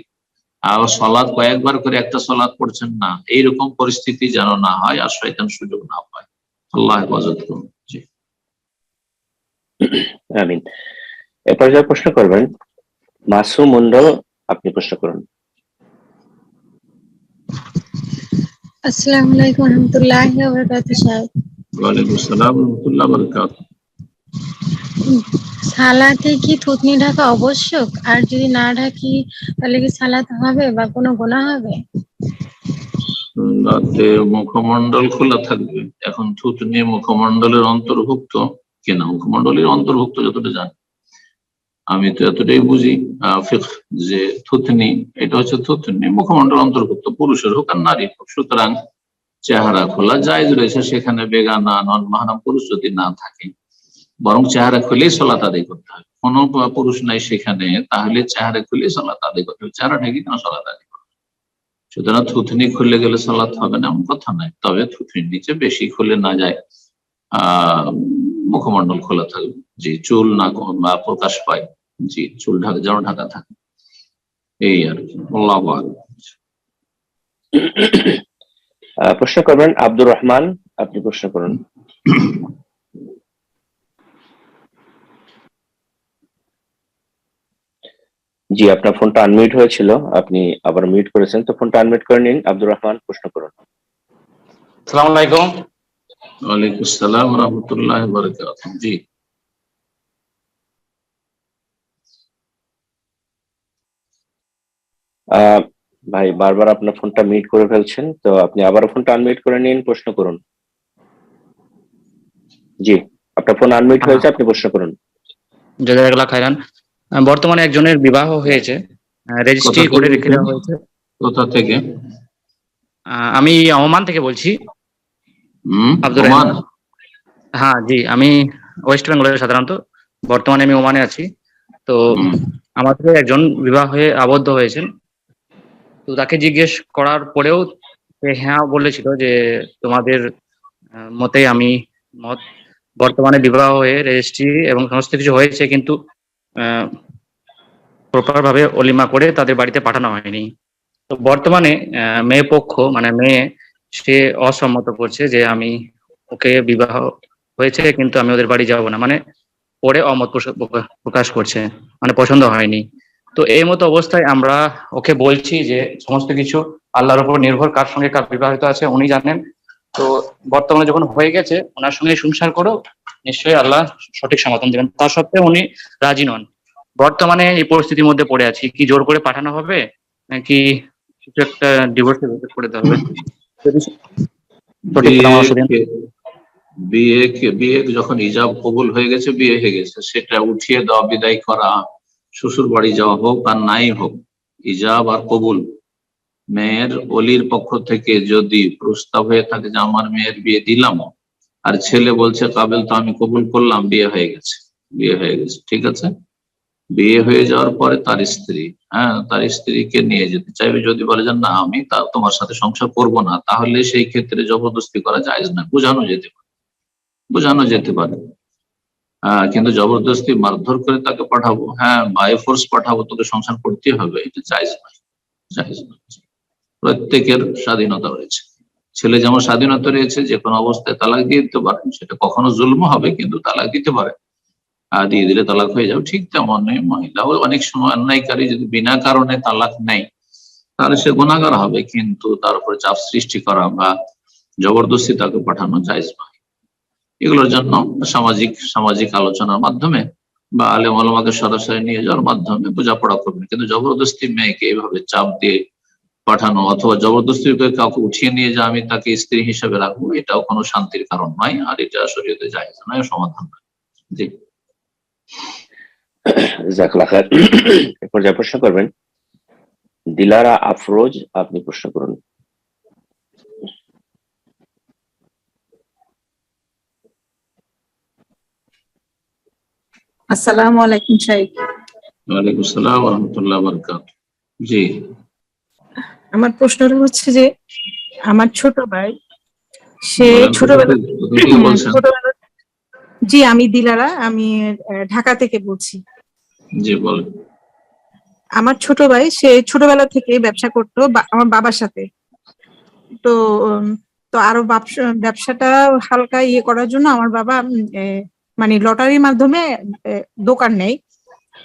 আবার সালাত কয়েকবার করে একটা সালাত পড়ছেন না, এইরকম পরিস্থিতি যেন না হয় আর শয়তান সুযোগ না পায়। আল্লাহ হেফাজত করুন। জি, আমিন। এ পর্যায়ে প্রশ্ন করবেন মাসুম মন্ডল, আপনি প্রশ্ন করুন। আসসালামু আলাইকুম রহমতুল্লাহি ওয়া বারাকাতুহু সাহেব। ওয়ালাইকুম আসসালাম ওয়া রাহমাতুল্লাহি ওয়া বারাকাতুহু। সালাতে কি থুতনি ঢাকা আবশ্যক? আর যদি না ঢাকি তাহলে কি সালাত হবে বা কোনো গুনাহ হবে? রাতে মুখমণ্ডল খোলা থাকবে। এখন থুতনি মুখমণ্ডলের অন্তর্ভুক্ত কিনা, মুখমণ্ডলের অন্তর্ভুক্ত যতটা জানি, আমি তো এতটাই বুঝি ফিকহ, যে থুতনি এটা হচ্ছে থুতনি মুখমণ্ডল অন্তর্ভুক্ত, পুরুষের হোক আর নারী হোক। সুতরাং চেহারা খোলা জায়েজ রয়েছে, সেখানে বেগানা নন মাহরাম পুরুষ যদি না থাকে, বরং চেহারা খুলেই সালাত আদায় করতে হবে। কোনো পুরুষ নাই সেখানে, তাহলে চেহারা খুলেই সালাত আদায় করতে হবে, চেহারা ঢেকে কেন সালাত আদায় করতে হবে? সুতরাং থুতনি খুলে গেলে সালাত হবে না এমন কথা নাই, তবে থুতনির নিচে বেশি খুলে না যায়, মুখমণ্ডল খোলা থাকবে। জি, চুল না প্রকাশ পায়, জি, চুল ঢাকা যেন ঢাকা থাকে, এই আর কি। আল্লাহু আকবার। প্রশ্ন করবেন আব্দুর রহমান, আপনি প্রশ্ন করুন। জি, আপনার ফোনটা আনমিউট হয়েছিল, আপনি আবার মিউট করেছেন, তো ফোনটা আনমিউট করে নিন। আব্দুর রহমান, প্রশ্ন করুন। আসসালামু আলাইকুম। ওয়ালাইকুম আসসালাম ওয়া রাহমাতুল্লাহি ওয়া বারাকাতুহু। জি, ভাই বারবার আপনার ফোনটা মিউট করে ফেলছেন, তো আপনি আবার ফোনটা আনমিউট করে নিন, প্রশ্ন করুন। জি, আপনার ফোন আনমিউট হয়েছে, আপনি প্রশ্ন করুন। জাযাকাল্লাহ খাইরান। বর্তমানে একজনের বিবাহ হয়েছে, রেজিস্ট্রি করে রেখে দেওয়া হয়েছে। কোথা থেকে? আমি ওমান থেকে বলছি। আব্দুর রহমান। হ্যাঁ জি, আমি ওয়েস্ট বেঙ্গলের সাধারণত, বর্তমানে আমি ওমানে আছি। তো আমাদের একজন বিবাহ হয়ে আবদ্ধ হয়েছেন, তো তাকে জিজ্ঞেস করার পরেও সে হ্যাঁ বলেছিল যে তোমাদের মতে আমি মত, বর্তমানে বিবাহ হয়ে রেজিস্ট্রি এবং সমস্ত কিছু হয়েছে, কিন্তু প্রপার ভাবে অলিমা করে তাদের বাড়িতে পাঠানো হয়নি। তো বর্তমানে মেয়ে পক্ষ মানে মেয়ে সে অসম্মত করছে যে আমি ওকে বিবাহ হয়েছে কিন্তু আমি ওদের বাড়ি যাব না, মানে পরে অমত প্রকাশ করছে, মানে পছন্দ হয়নি। তো এই মতো অবস্থায় আমরা ওকে বলছি যে সমস্ত কিছু আল্লাহর উপর নির্ভর, কার সঙ্গে কার বিবাহিত আছে উনি জানেন। তো বর্তমানে যখন হয়ে গেছে ওনার সঙ্গে সংসার করো, নিশ্চয়ই আল্লাহ সঠিক সমাধান দেবেন। তা সত্ত্বেও উনি রাজি নন। বর্তমানে এই পরিস্থিতির মধ্যে পড়ে আছি, কি জোর করে পাঠানো হবে নাকি কিছু একটা ডিভোর্স করে দিতে হবে? সঠিক পরামর্শ দিন। বিয়ে যখন ইজাব কবুল হয়ে গেছে, বিয়ে হয়ে গেছে, সেটা উঠিয়ে দেওয়া, বিদায় করা, শ্বশুর বাড়ি যাওয়া হোক আর নাই হোক, ইজাব আর কবুল মেয়ের অলির পক্ষ থেকে যদি প্রস্তাব হয়ে থাকে যে আমার মেয়ের বিয়ে দিলাম, আর ছেলে বলছে কাবেল তো আমি কবুল করলাম, বিয়ে হয়ে গেছে, বিয়ে হয়ে গেছে, ঠিক আছে। বিয়ে হয়ে যাওয়ার পরে তার স্ত্রী, তার স্ত্রীকে নিয়ে যেতে চাইবে। যদি বলে যে না আমি তোমার সাথে সংসার করব না, তাহলে সেই ক্ষেত্রে জবরদস্তি করা যায় না, বোঝানো যেতে পারে। কিন্তু জবরদস্তি মারধর করে তাকে পাঠাবো, বাই ফোর্স পাঠাবো, তোকে সংসার করতে হবে, এটা জায়েজ নয়, জায়েজ নয়। প্রত্যেকের স্বাধীনতা রয়েছে, ছেলে যেমন স্বাধীনতা রয়েছে যে কোনো অবস্থায় তালাক দিয়ে দিতে পারে, সেটা কখনো জুলম হবে কিন্তু তালাক দিতে পারে, দিয়ে দিলে তালাক হয়ে যাবে। ঠিক তেমন মহিলাও অনেক সময় অন্যায়কারী যদি বিনা কারণে তালাক নেয় তাহলে সে গুনাহগার হবে, কিন্তু তার উপরে চাপ সৃষ্টি করা বা জবরদস্তি তাকে পাঠানো জায়েজ নয়। এগুলোর জন্য সামাজিক আলোচনার মাধ্যমে বা আলেম ওলামাকে সরাসরি নিয়ে যাওয়ার মাধ্যমে বোঝাপড়া করবে, কিন্তু জবরদস্তি মেয়েকে এইভাবে চাপ দিয়ে পাঠানো অথবা জবরদস্তি কাউকে উঠিয়ে নিয়ে যা আমি তাকে স্ত্রী হিসেবে রাখবো, এটাও কোনো শান্তির কারণ নয়, আর এটা শরীয়তে জায়েজ নয়, সমাধান নয়। জি, জাযাকাল্লাহ খায়ের। এরপর যা প্রশ্ন করবেন দিলারা আফরোজ, আপনি প্রশ্ন করুন। আসসালামু আলাইকুম শাইখ। ওয়ালাইকুম আসসালাম ওয়া রাহমাতুল্লাহি ওয়া বারাকাতুহু। জি, আমার প্রশ্নটা হচ্ছে যে আমার ছোট ভাই, সে ছোটবেলা, জি আমি দিলারা, আমি ঢাকা থেকে বলছি। জি বলেন। আমার ছোট ভাই সে ছোটবেলা থেকে ব্যবসা করতো আমার বাবার সাথে। তো আরো ব্যবসাটা হালকা করার জন্য আমার বাবা মানে লটারির মাধ্যমে দোকান নেয়।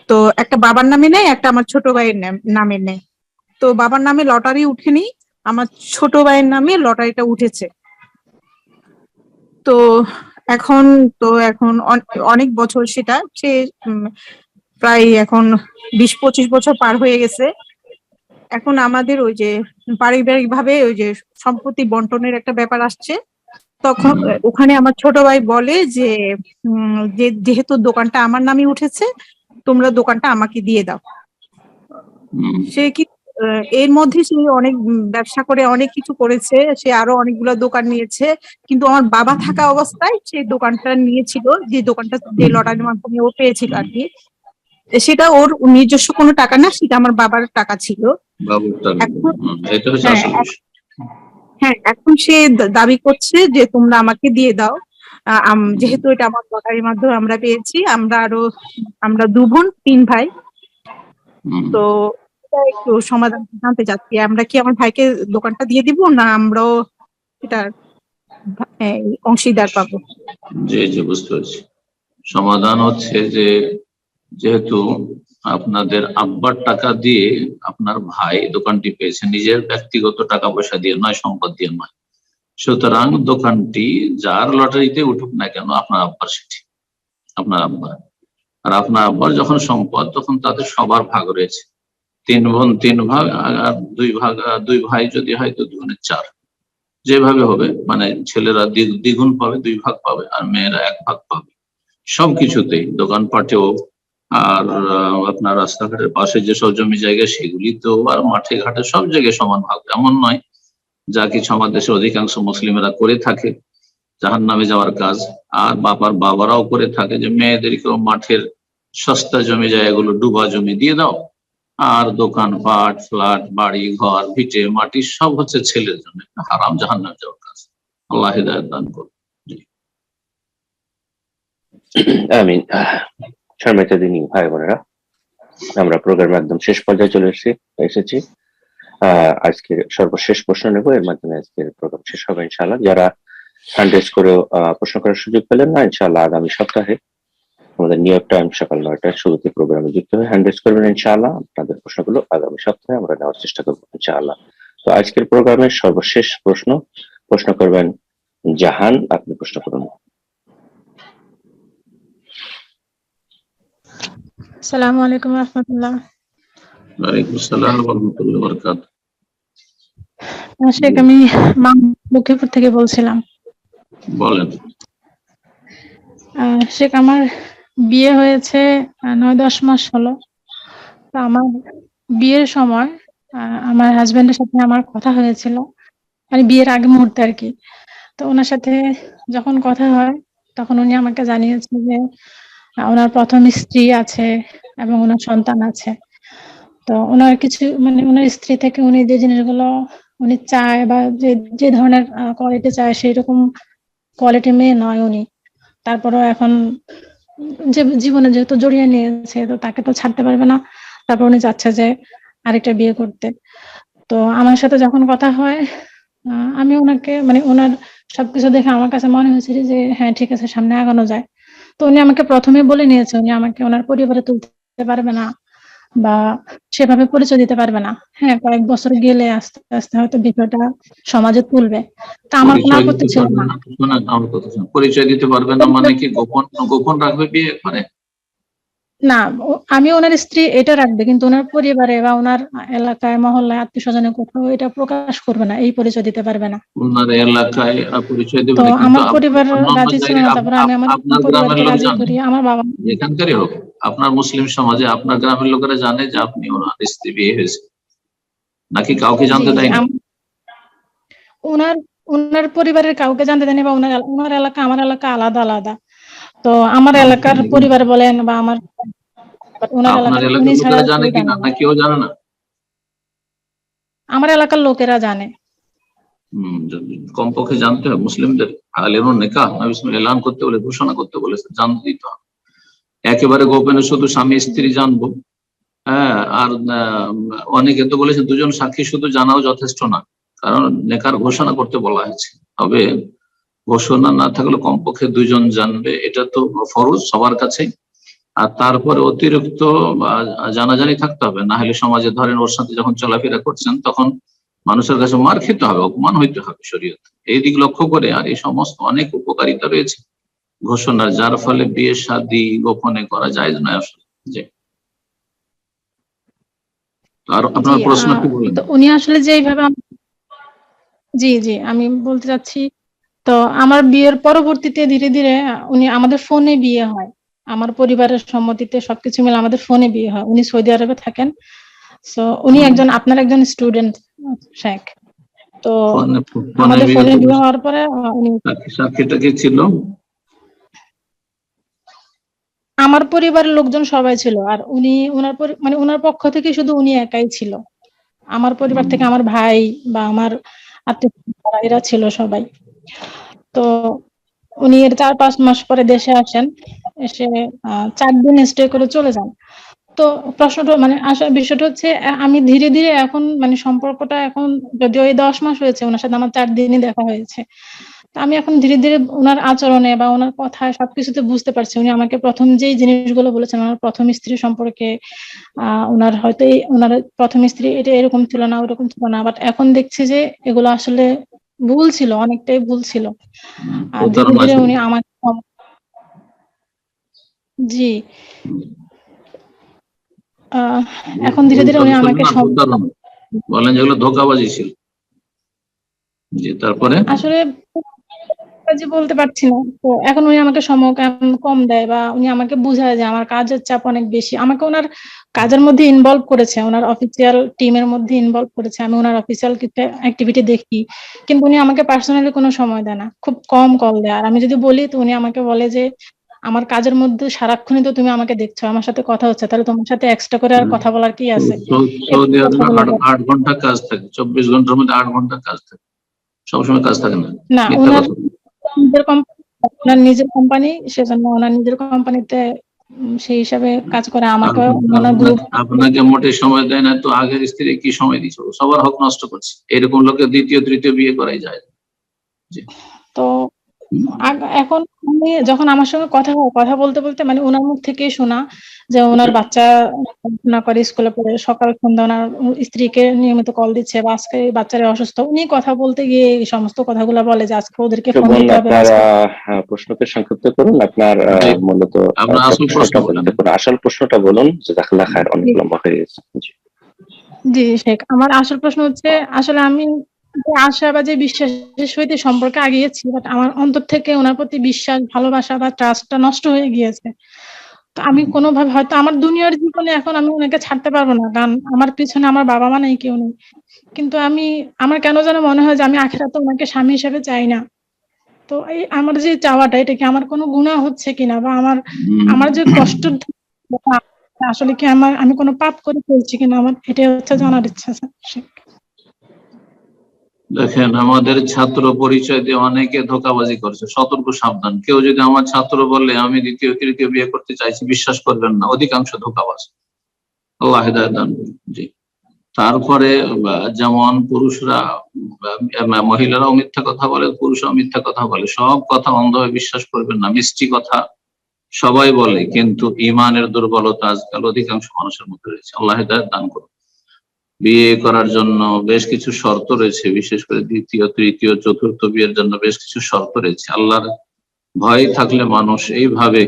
তো একটা বাবার নামে নেয়, একটা আমার ছোট ভাইয়ের নামে নেয়। তো বাবার নামে লটারি উঠেনি, আমার ছোট ভাইয়ের নামে লটারিটা উঠেছে। তো এখন অনেক বছর সেটা, সে প্রায় এখন 20-25 বছর পার হয়ে গেছে। এখন আমাদের ওই যে পারিবারিক ভাবে ওই যে সম্পত্তি বন্টনের একটা ব্যাপার আসছে। তখন ওখানে আমার ছোট ভাই বলে যে যেহেতু দোকানটা আমার নামে উঠেছে, তোমরা দোকানটা আমাকে দিয়ে দাও। সে কি এর মধ্যে সে অনেক ব্যবসা করে অনেক কিছু করেছে, সে আরো অনেকগুলো দোকান নিয়েছে, কিন্তু আমার বাবা থাকা অবস্থায় সে দোকানটা নিয়েছিল, যে দোকানটা যে লটারির মাধ্যমে ও পেয়েছিল আর কি, সেটা ওর নিজস্ব কোনো টাকা না, সেটা আমার বাবার টাকা ছিল। এখন সে দাবি করছে যে তোমরা আমাকে দিয়ে দাও, যেহেতু এটা আমার লটারির মাধ্যমে আমরা পেয়েছি। আমরা 2 বোন 3 ভাই। তো একটু সমাধান জানতে চাচ্ছি, আমরা কি আমার ভাইকে দোকানটা দিয়ে দিব না আমরাও এটা অংশীদার পাবো? জি জি বুঝতে পারছি। সমাধান হচ্ছে যে যেহেতু আপনাদের আব্বার টাকা দিয়ে আপনার ভাই দোকানটি পেয়েছে, নিজের ব্যক্তিগত টাকা পয়সা দিয়ে নয়, সম্পদ দিয়ে নয়, সুতরাং দোকানটি যার লটারিতে উঠুক না কেন আপনার আব্বার, সেটি আপনার আব্বার। আর আপনার আব্বার যখন সম্পদ, তখন তাদের সবার ভাগ রয়েছে। 3 বোন 3 ভাগ, আর 2 ভাই যদি হয় তো 2 গুণে 4, যেভাবে হবে, মানে ছেলেরা দ্বিগুণ পাবে, 2 ভাগ পাবে, আর মেয়েরা 1 ভাগ পাবে। সবকিছুতেই, দোকানপাটেও, আর আপনার রাস্তাঘাটের পাশে যেসব জমি জায়গা সেগুলিতেও, আর মাঠে ঘাটে সব জায়গায় সমান ভাগ। এমন নয়, যা কিছু আমাদের দেশের অধিকাংশ মুসলিমেরা করে থাকে, জাহান্নামে যাওয়ার কাজ। আর বাবারাও করে থাকে যে মেয়েদেরকেও মাঠের সস্তা জমি জায়গাগুলো ডুবা জমি দিয়ে দাও, আর দোকানপাট, ফ্ল্যাট, বাড়ি ঘর, ভিটে মাটি সব হচ্ছে ছেলের জন্য। হারাম, জাহান্নামে যাওয়ার কাজ। আল্লাহ হিদায়াত দান করুন। আমিন। সম্মানিত দিনী ভাই বোনেরা, আমরা প্রোগ্রামের একদম শেষ পর্যায়ে চলে এসেছি। আজকের সর্বশেষ প্রশ্ন নেব, এর মাধ্যমে আজকের প্রোগ্রাম শেষ হবে ইনশাআল্লাহ। যারা হ্যান্ড রেজ করে প্রশ্ন করার সুযোগ পেলেন না, ইনশাআল্লাহ আগামী সপ্তাহে আমাদের নিউ ইয়র্ক টাইম সকাল 9টায় শুরুতে প্রোগ্রামে যুক্ত হয়ে হ্যান্ড রেজ করবেন ইনশাআল্লাহ। আপনাদের প্রশ্নগুলো আগামী সপ্তাহে আমরা নেওয়ার চেষ্টা করবো ইনশাআল্লাহ। তো আজকের প্রোগ্রামের সর্বশেষ প্রশ্ন করবেন জাহান। আপনি প্রশ্ন করুন। আসসালামু আলাইকুম রাহমাতুল্লাহ। ওয়ালাইকুম আসসালাম ওয়া রাহমাতুল্লাহি ওয়া বারাকাতুহু। শেখ, আমি লক্ষ্মীপুর থেকে বলছিলাম। বলেন। শেখ, আমার বিয়ে হয়েছে 9-10 মাস হলো। তো আমার বিয়ের সময় আমার হাজবেন্ডের সাথে আমার কথা হয়েছিল, মানে বিয়ের আগে মুহূর্তে আর কি। তো ওনার সাথে যখন কথা হয় তখন উনি আমাকে জানিয়েছে যে ওনার প্রথম স্ত্রী আছে এবং ওনার সন্তান আছে। তো ওনার কিছু মানে ওনার স্ত্রী থেকে উনি যে জিনিসগুলো উনি চায় বা যে ধরনের কোয়ালিটি চায় সেই রকম কোয়ালিটি মেয়ে নয় উনি। তারপরেও এখন যে জীবনে যেহেতু জড়িয়ে নিয়েছে, তো তাকে তো ছাড়তে পারবে না। তারপর উনি চাচ্ছে যে আরেকটা বিয়ে করতে। তো আমার সাথে যখন কথা হয়, আমি ওনাকে মানে ওনার সবকিছু দেখে আমার কাছে মনে হয়েছে যে হ্যাঁ ঠিক আছে, সামনে আগানো যায়। তো উনি আমাকে প্রথমে বলে নিয়েছে উনি আমাকে ওনার পরিবারে তুলতে পারবে না বা সেভাবে পরিচয় দিতে পারবে না। হ্যাঁ, কয়েক বছর গেলে আস্তে আস্তে হয়তো বিষয়টা সমাজে তুলবে। তা আমার কোনো আপত্তি ছিল না। পরিচয় দিতে পারবে না মানে কি গোপন রাখবে বিয়ে করে? না, আমি ওনার স্ত্রী এটা রাখবে, কিন্তু ওনার পরিবারে বা ওনার এলাকায় মহল্লায় আত্মীয় স্বজনে কোথাও এটা প্রকাশ করবে না, এই পরিচয় দিতে পারবে না। ওনার এলাকায় পরিচয় দেবে তো না, কিন্তু আমার পরিবার রাজি ছিল না। তারপরে আমি আমার আপনার গ্রামের পরিবারকে লোক রাজি জানে, করি। আমার বাবা যেখানকারই হোক, আপনার মুসলিম সমাজে আপনার গ্রামের লোকেরা জানে যে আপনি ওনার স্ত্রী বিয়ে হয়েছে, নাকি কাউকে জানতে দেয় না? ওনার পরিবারের কাউকে জানতে দেয়নি, বা ওনার এলাকা আমার এলাকা আলাদা আলাদা। তো আমার এলাকার পরিবার বলেন বা আমার ওনার আপনার এলাকার এলাকার উনি ছাড়া লোকেরা জানে কেউ কিনা, জানে না না। কেউ জানে না? আমার এলাকার লোকেরা জানে। কমপক্ষে জানতে হবে মুসলিমদের। আলেমুন নিকাহ নবী সাল্লাল্লাহু এলান করতে বলে, ঘোষণা করতে বলেছে, জানতেই তো হবে। একেবারে গোপনে শুধু স্বামী স্ত্রী জানবো, হ্যাঁ, আর অনেকে তো বলেছে দুজন সাক্ষী শুধু জানাও যথেষ্ট না, কারণ নেকার ঘোষণা করতে বলা হয়েছে। তবে ঘোষণা না থাকলে কমপক্ষে দুজন জানবে, এটা তো ফরজ সবার কাছে। আর তারপরে অতিরিক্ত জানাজানি থাকতে হবে, না হলে সমাজে ধরেন ওর সাথে যখন চলাফেরা করছেন তখন মানুষের কাছে মার খেতে হবে, অপমান হইতে হবে শরীয়ত। এই দিক লক্ষ্য করে আর এই সমস্ত অনেক উপকারিতা রয়েছে ঘোষণার, যার ফলে বিয়ে শাদী গোপনে করা যায় নয় আসলে। আর আপনার প্রশ্ন কি বলেন? তো উনি আসলে যে এইভাবে জি আমি বলতে চাচ্ছি, তো আমার বিয়ের পরবর্তীতে ধীরে ধীরে উনি আমাদের ফোনে বিয়ে হয়, আমার পরিবারের সম্মতিতে সবকিছু মিলে আমাদের ফোনে বিয়ে হয়। উনি সৌদি আরবে থাকেন। সো উনি আপনার একজন স্টুডেন্ট শেখ। তো আমাদের ফোনে বিয়ে হওয়ার পরে উনি সাক্ষীটা কি ছিল? আমার পরিবারের লোকজন সবাই ছিল, আর উনি মানে ওনার পক্ষ থেকে শুধু উনি একাই ছিল। আমার পরিবার থেকে আমার ভাই বা আমার আত্মীয় এরা ছিল সবাই। তো উনি এর 4-5 মাস পরে দেশে আসেন, এসে 4 দিন স্টে করে চলে যান। তো প্রশ্নটা মানে আসার বিষয়টা হচ্ছে, আমি ধীরে ধীরে এখন মানে সম্পর্কটা এখন যদিও এই 10 মাস হয়েছে, ওনার সাথে আমার 4 দিনই দেখা হয়েছে। আমি এখন ধীরে ধীরে ওনার আচরণে বা ওনার কথায় সবকিছুতে বুঝতে পারছি উনি আমাকে প্রথম যেই জিনিসগুলো বলেছেন ওনার প্রথম স্ত্রী সম্পর্কে, ওনার হয়তো ওনার প্রথম স্ত্রী এটা এরকম ছিল না ওরকম ছিল না, বাট এখন দেখছি যে এগুলো আসলে ভুল ছিল, অনেকটাই ভুল ছিল। আর ধীরে ধীরে উনি আমাকে জি এখন ধীরে ধীরে উনি আমাকে বলেন যেগুলো ধোঁকাবাজি ছিল। জি, তারপরে আসলে বলতে পারছি না। তো এখন উনি আমাকে সময় কম দেয় বা উনি আমাকে বুঝায় যে আমার কাজের চাপ অনেক বেশি। আমাকে ওনার কাজের মধ্যে ইনভলভ করেছে, ওনার অফিসিয়াল টিমের মধ্যে ইনভলভ করেছে, আমি ওনার অফিসিয়াল কিছু অ্যাক্টিভিটি দেখি, কিন্তু উনি আমাকে পার্সোনালি কোনো সময় দেয় না, খুব কম কল দেয়। আর আমি যদি বলি তো উনি আমাকে বলে যে আমার কাজের মধ্যে সারাক্ষণই তো তুমি আমাকে দেখছো, আমার সাথে কথা হচ্ছে, তাহলে তোমার সাথে এক্সট্রা করে আর কথা বলার কি আছে। সৌদি আরবে 8 ঘন্টা কাজ থাকে, 24 ঘন্টার মধ্যে 8 ঘন্টা কাজ থাকে, সবসময় কাজ থাকে না। না, ওনার নিজের কোম্পানি, সেজন্য ওনার নিজের কোম্পানিতে সেই হিসাবে কাজ করে। আমাকে ওনার গ্রুপ আপনাকে মোটে সময় দেয় না, তো আগের স্ত্রী কি সময় দিচ্ছে? সবার হক নষ্ট করছে। এরকম লোকে দ্বিতীয় তৃতীয় বিয়ে করাই যায়। তো এখন উনি যখন আমার সঙ্গে কথা বলতে বলতে মানে ওনার মুখ থেকেই শোনা যে ওনার বাচ্চা পড়াশোনা করে, স্কুলে পড়ে, সকাল সন্ধ্যা ওনার স্ত্রীকে নিয়মিত কল দিচ্ছে, বা আজকে বাচ্চারা অসুস্থ। উনি কথা বলতে গিয়ে এই সমস্ত কথাগুলো বলে যে আজকে ওদেরকে ফোন দিতে হবে। প্রশ্নকে সংক্ষিপ্ত করুন, আপনার মূলত আসল প্রশ্নটা বলুন। জাযাকাল্লাহ খায়ের, অনেক লম্বা হয়ে গেছে। জি শেখ, আমার আসল প্রশ্ন হচ্ছে, আসলে আমি আশা বা যে বিশ্বাসের সহিত সম্পর্কে আগিয়েছি, বাট আমার অন্তর থেকে ওনার প্রতি বিশ্বাস, ভালোবাসা বা ট্রাস্টটা নষ্ট হয়ে গিয়েছে। তো আমি কোনোভাবে হয়তো আমার দুনিয়ার জীবনে এখন আমি ওনাকে ছাড়তে পারবো না, কারণ আমার পিছনে আমার বাবা মা নেই, কেউ নেই। কিন্তু আমার কেন যেন মনে হয় যে আমি আখিরাতে ওনাকে স্বামী হিসেবে চাই না। তো এই আমার যে চাওয়াটা, এটা কি আমার কোনো গুনাহ হচ্ছে কিনা, বা আমার যে কষ্ট আসলে কি আমি কোনো পাপ করে ফেলছি কিনা, আমার এটাই হচ্ছে জানার ইচ্ছা। দেখেন, আমাদের ছাত্র পরিচয় দিয়ে অনেকে ধোঁকাবাজি করছে, সতর্ক সাবধান। কেউ যদি আমার ছাত্র বলে আমি দ্বিতীয় তৃতীয় বিয়ে করতে চাইছি, বিশ্বাস করবেন না, অধিকাংশ ধোঁকাবাজ। আল্লাহ হিদায়াত দান করুন। জি। তারপরে যেমন পুরুষরা, মহিলারাও মিথ্যা কথা বলে, পুরুষরাও মিথ্যা কথা বলে, সব কথা অন্ধভাবে বিশ্বাস করবেন না। মিষ্টি কথা সবাই বলে, কিন্তু ইমানের দুর্বলতা আজকাল অধিকাংশ মানুষের মধ্যে রয়েছে। আল্লাহ হিদায়াত দান করুন। বিয়ে করার জন্য বেশ কিছু শর্ত রয়েছে, বিশেষ করে দ্বিতীয় তৃতীয় চতুর্থ বিয়ের জন্য বেশ কিছু শর্ত রয়েছে। আল্লাহর ভয় থাকলে মানুষ এইভাবে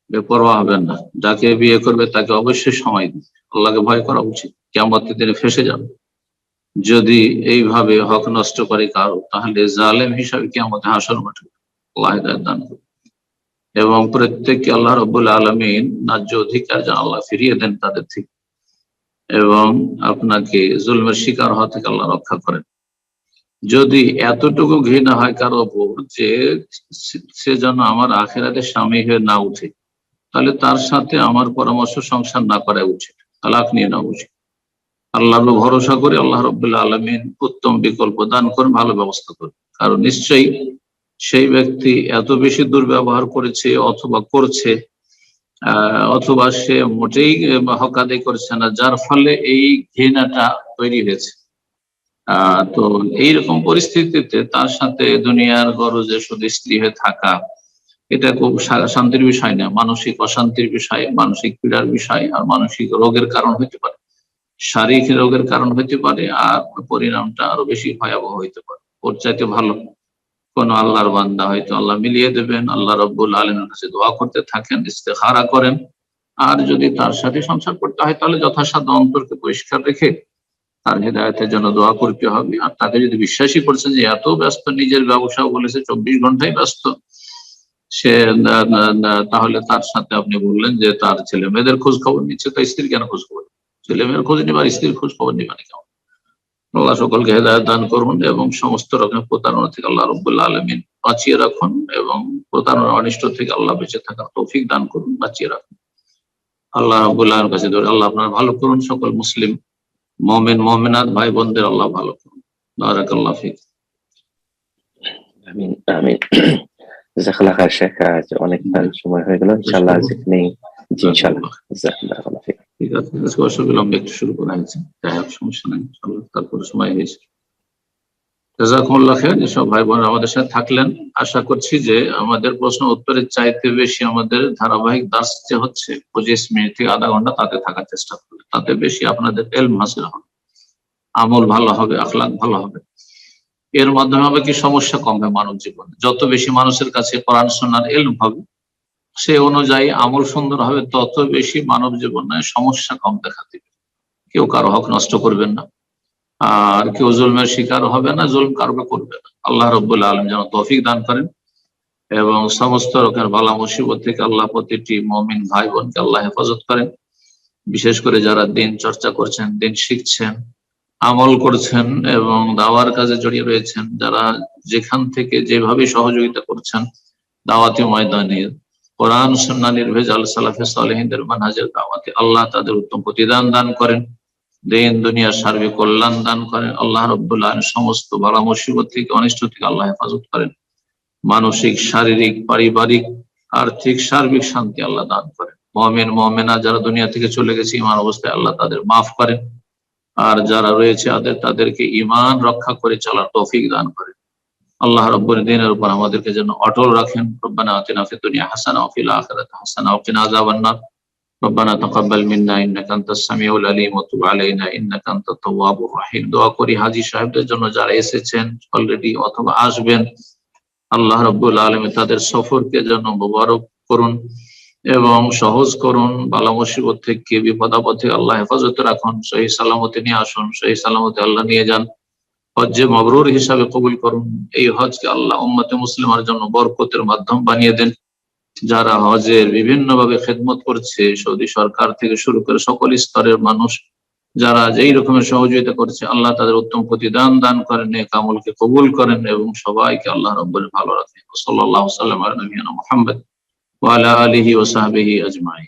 বেপরোয়া হবেন না। যাকে বিয়ে করবে তাকে অবশ্যই সময় দিবে। আল্লাহকে ভয় করা উচিত। কিয়ামতের দিনে ফেঁসে যাবে যদি এইভাবে হক নষ্ট করে কারো, তাহলে জালেম হিসাবে কিয়ামতে হাসর মাঠে আল্লাহ হিদায়াত দান করুন। এবং প্রত্যেককে আল্লাহ রাব্বুল আলামিন ন্যায্য অধিকার যেন আল্লাহ ফিরিয়ে দেন তাদের থেকে, এবং আপনাকে জুলমের শিকার হওয়া থেকে আল্লাহ রক্ষা করেন। যদি এতটুকু ঘৃণা হয় কারো ওপর যে সে যেন আমার আখিরাতে স্বামী হয়ে না উঠে, তাহলে তার সাথে আমার পরামর্শ সংসার না করা উচিত, তালাক নিয়ে নেওয়া উচিত। আল্লাহর ভরসা করে আল্লাহ রাব্বুল আলামিন উত্তম বিকল্প দান করেন, ভালো ব্যবস্থা করেন। কারণ নিশ্চয়ই সেই ব্যক্তি এত বেশি দুর্ব্যবহার করেছে অথবা করছে, অথবা সে মোটেই হক আদায় করছে না, যার ফলে এই ঘৃণাটা তৈরি হয়েছে। তো এইরকম পরিস্থিতিতে তার সাথে দুনিয়ার গরজে শুধু স্ত্রী হয়ে থাকা, এটা খুব শান্তির বিষয় না, মানসিক অশান্তির বিষয়, মানসিক পীড়ার বিষয়, আর মানসিক রোগের কারণ হতে পারে, শারীরিক রোগের কারণ হতে পারে, আর পরিণামটা আরো বেশি ভয়াবহ হইতে পারে। ওর চাইতে ভালো কোন আল্লাহর বান্দা হয়তো আল্লাহ মিলিয়ে দেবেন, আল্লাহ রাব্বুল আলামিনের কাছে দোয়া করতে থাকেন, ইস্তেখারা করেন। আর যদি তার সাথে সংসার করতে হয়, তাহলে যথাসাধ্য অন্তরকে পরিষ্কার রেখে তার হেদায়েতের জন্য দোয়া করতে হবে। আর তাকে যদি বিশ্বাসই করছেন যে এত ব্যস্ত, নিজের ব্যবসা বলেছে 24 ঘন্টাই ব্যস্ত সে, তাহলে তার সাথে আপনি বললেন যে তার ছেলে মেয়েদের খোঁজ খবর নিচ্ছে, তো স্ত্রী কেন খোঁজ খবর? ছেলে মেয়ের খোঁজ নিবার, স্ত্রীর খোঁজ খবর নিবেন কেমন? আল্লাহ সকলকে হেদায়েত দান করুন এবং সমস্ত রকমের প্রতারণা থেকে আল্লাহ রাব্বুল আলামিন বাঁচিয়ে রাখুন, এবং প্রতারণা অনিষ্ট থেকে আল্লাহ বেঁচে থাকার তৌফিক দান করুন, বাঁচিয়ে রাখুন। আল্লাহ রাব্বুল আলামিনের কাছে ধরে আল্লাহ আপনারা ভালো করুন, সকল মুসলিম মুমিন মুমিনাত ভাই বোনদের আল্লাহ ভালো করুন। বারাকাল্লাহু ফিক। আমিন আমিন। জাযাকাল্লাহ খায়ের শেখ, আজ অনেক সময় হয়ে গেল, ইনশাআল্লাহ আজ নেই। জি ইনশাআল্লাহ। জাযাকাল্লাহ ফিক। ঠিক আছে, আজকে অসুবিলম্বে একটু শুরু করা হয়েছে, যাই হোক সমস্যা নেই, তারপরে সময় হয়েছে। জাযাকুমুল্লাহ খায়ের। যেসব ভাই বোন আমাদের সাথে থাকলেন, আশা করছি যে আমাদের প্রশ্ন উত্তরের চাইতে বেশি আমাদের ধারাবাহিক দার্স যে হচ্ছে 25 মিনিট থেকে আধা ঘন্টা, তাতে থাকার চেষ্টা করবেন। তাতে বেশি আপনাদের ইলম হাসিল হবে, আমল ভালো হবে, আখলাক ভালো হবে। এর মাধ্যমে হবে কি, সমস্যা কমবে মানব জীবনে। যত বেশি মানুষের কাছে কোরআন সুন্নাহর ইলম হবে, সে অনুযায়ী আমল সুন্দর হবে, তত বেশি মানব জীবনে সমস্যা কম দেখা দিবে। কেউ কারো হক নষ্ট করবেন না, আর কেউ জুলমের শিকার হবে না, জুলম কারো করবে না। আল্লাহ রাব্বুল আলামিন যেন তৌফিক দান করেন, এবং সমস্ত রকমের বালা মুসিবত থেকে আল্লাহ প্রতিটি মুমিন ভাই বোনকে আল্লাহ হেফাজত করেন। বিশেষ করে যারা দিন চর্চা করছেন, দিন শিখছেন, আমল করছেন এবং দাওয়ার কাজে জড়িয়ে রয়েছেন, যারা যেখান থেকে যেভাবে সহযোগিতা করছেন দাওয়াতি ময়দানে কোরআন সুন্নাহ নির্ভেজাল সালাফে সালেহিনদের মানহাজের দাওয়াতে, আল্লাহ তাদের উত্তম প্রতিদান দান করেন, দিন দুনিয়ার সার্বিক কল্যাণ দান করেন। আল্লাহ রাব্বুল আলামিন সমস্ত বালা মুসিবত থেকে, অনিষ্ট থেকে আল্লাহ হেফাজত করেন। মানসিক, শারীরিক, পারিবারিক, আর্থিক, সার্বিক শান্তি আল্লাহ দান করেন। মুমিন মুমিনা যারা দুনিয়া থেকে চলে গেছে ঈমান অবস্থায় আল্লাহ তাদের মাফ করেন, আর যারা রয়েছে তাদেরকে ঈমান রক্ষা করে চলার তৌফিক দান করেন। আল্লাহ রাব্বুল দ্বীনের উপর আমাদেরকে যেন অটল রাখেন। রব্বানা আতিনা ফিদ দুনিয়া হাসানা ওয়া ফিল আখিরাতি হাসানা ওয়া কিনা আযাবান নার। রব্বানা তাকাব্বাল মিন্না ইন্নাকা আনতাস সামিউল আলিম ওয়া তুব আলাইনা ইন্নাকা আনতাত তাওয়াবুর রহিম। দোয়া করি হাজী সাহেবদের জন্য, যারা এসেছেন অলরেডি অথবা আসবেন, আল্লাহ রাব্বুল আলামিন তাদের সফরকে যেন মুবারক করুন এবং সহজ করুন। বালা মুসিবত থেকে, বিপদ আপদ থেকে আল্লাহ হেফাজতে রাখুন। সহি সালামতে নিয়ে আসুন, সহি সালামতে আল্লাহ নিয়ে যান। হজ্জে মাবরুর হিসাবে কবুল করুন। এই হজকে আল্লাহ উম্মতে মুসলিমার জন্য বরকতের মাধ্যম বানিয়ে দেন। যারা হজের বিভিন্ন ভাবে খেদমত করছে, সৌদি সরকার থেকে শুরু করে সকল স্তরের মানুষ যারা যেই রকমের সহযোগিতা করছে, আল্লাহ তাদের উত্তম প্রতিদান দান করেন, নেক আমলকে কবুল করেন এবং সবাইকে আল্লাহ রাব্বুল ভালো রাখেন। সাল্লাল্লাহু আলাইহি ওয়া সাল্লাম আলা নবিয়িনা মুহাম্মদ ওয়া আলা আলিহি ওয়া সাহবিহি আজমাইন।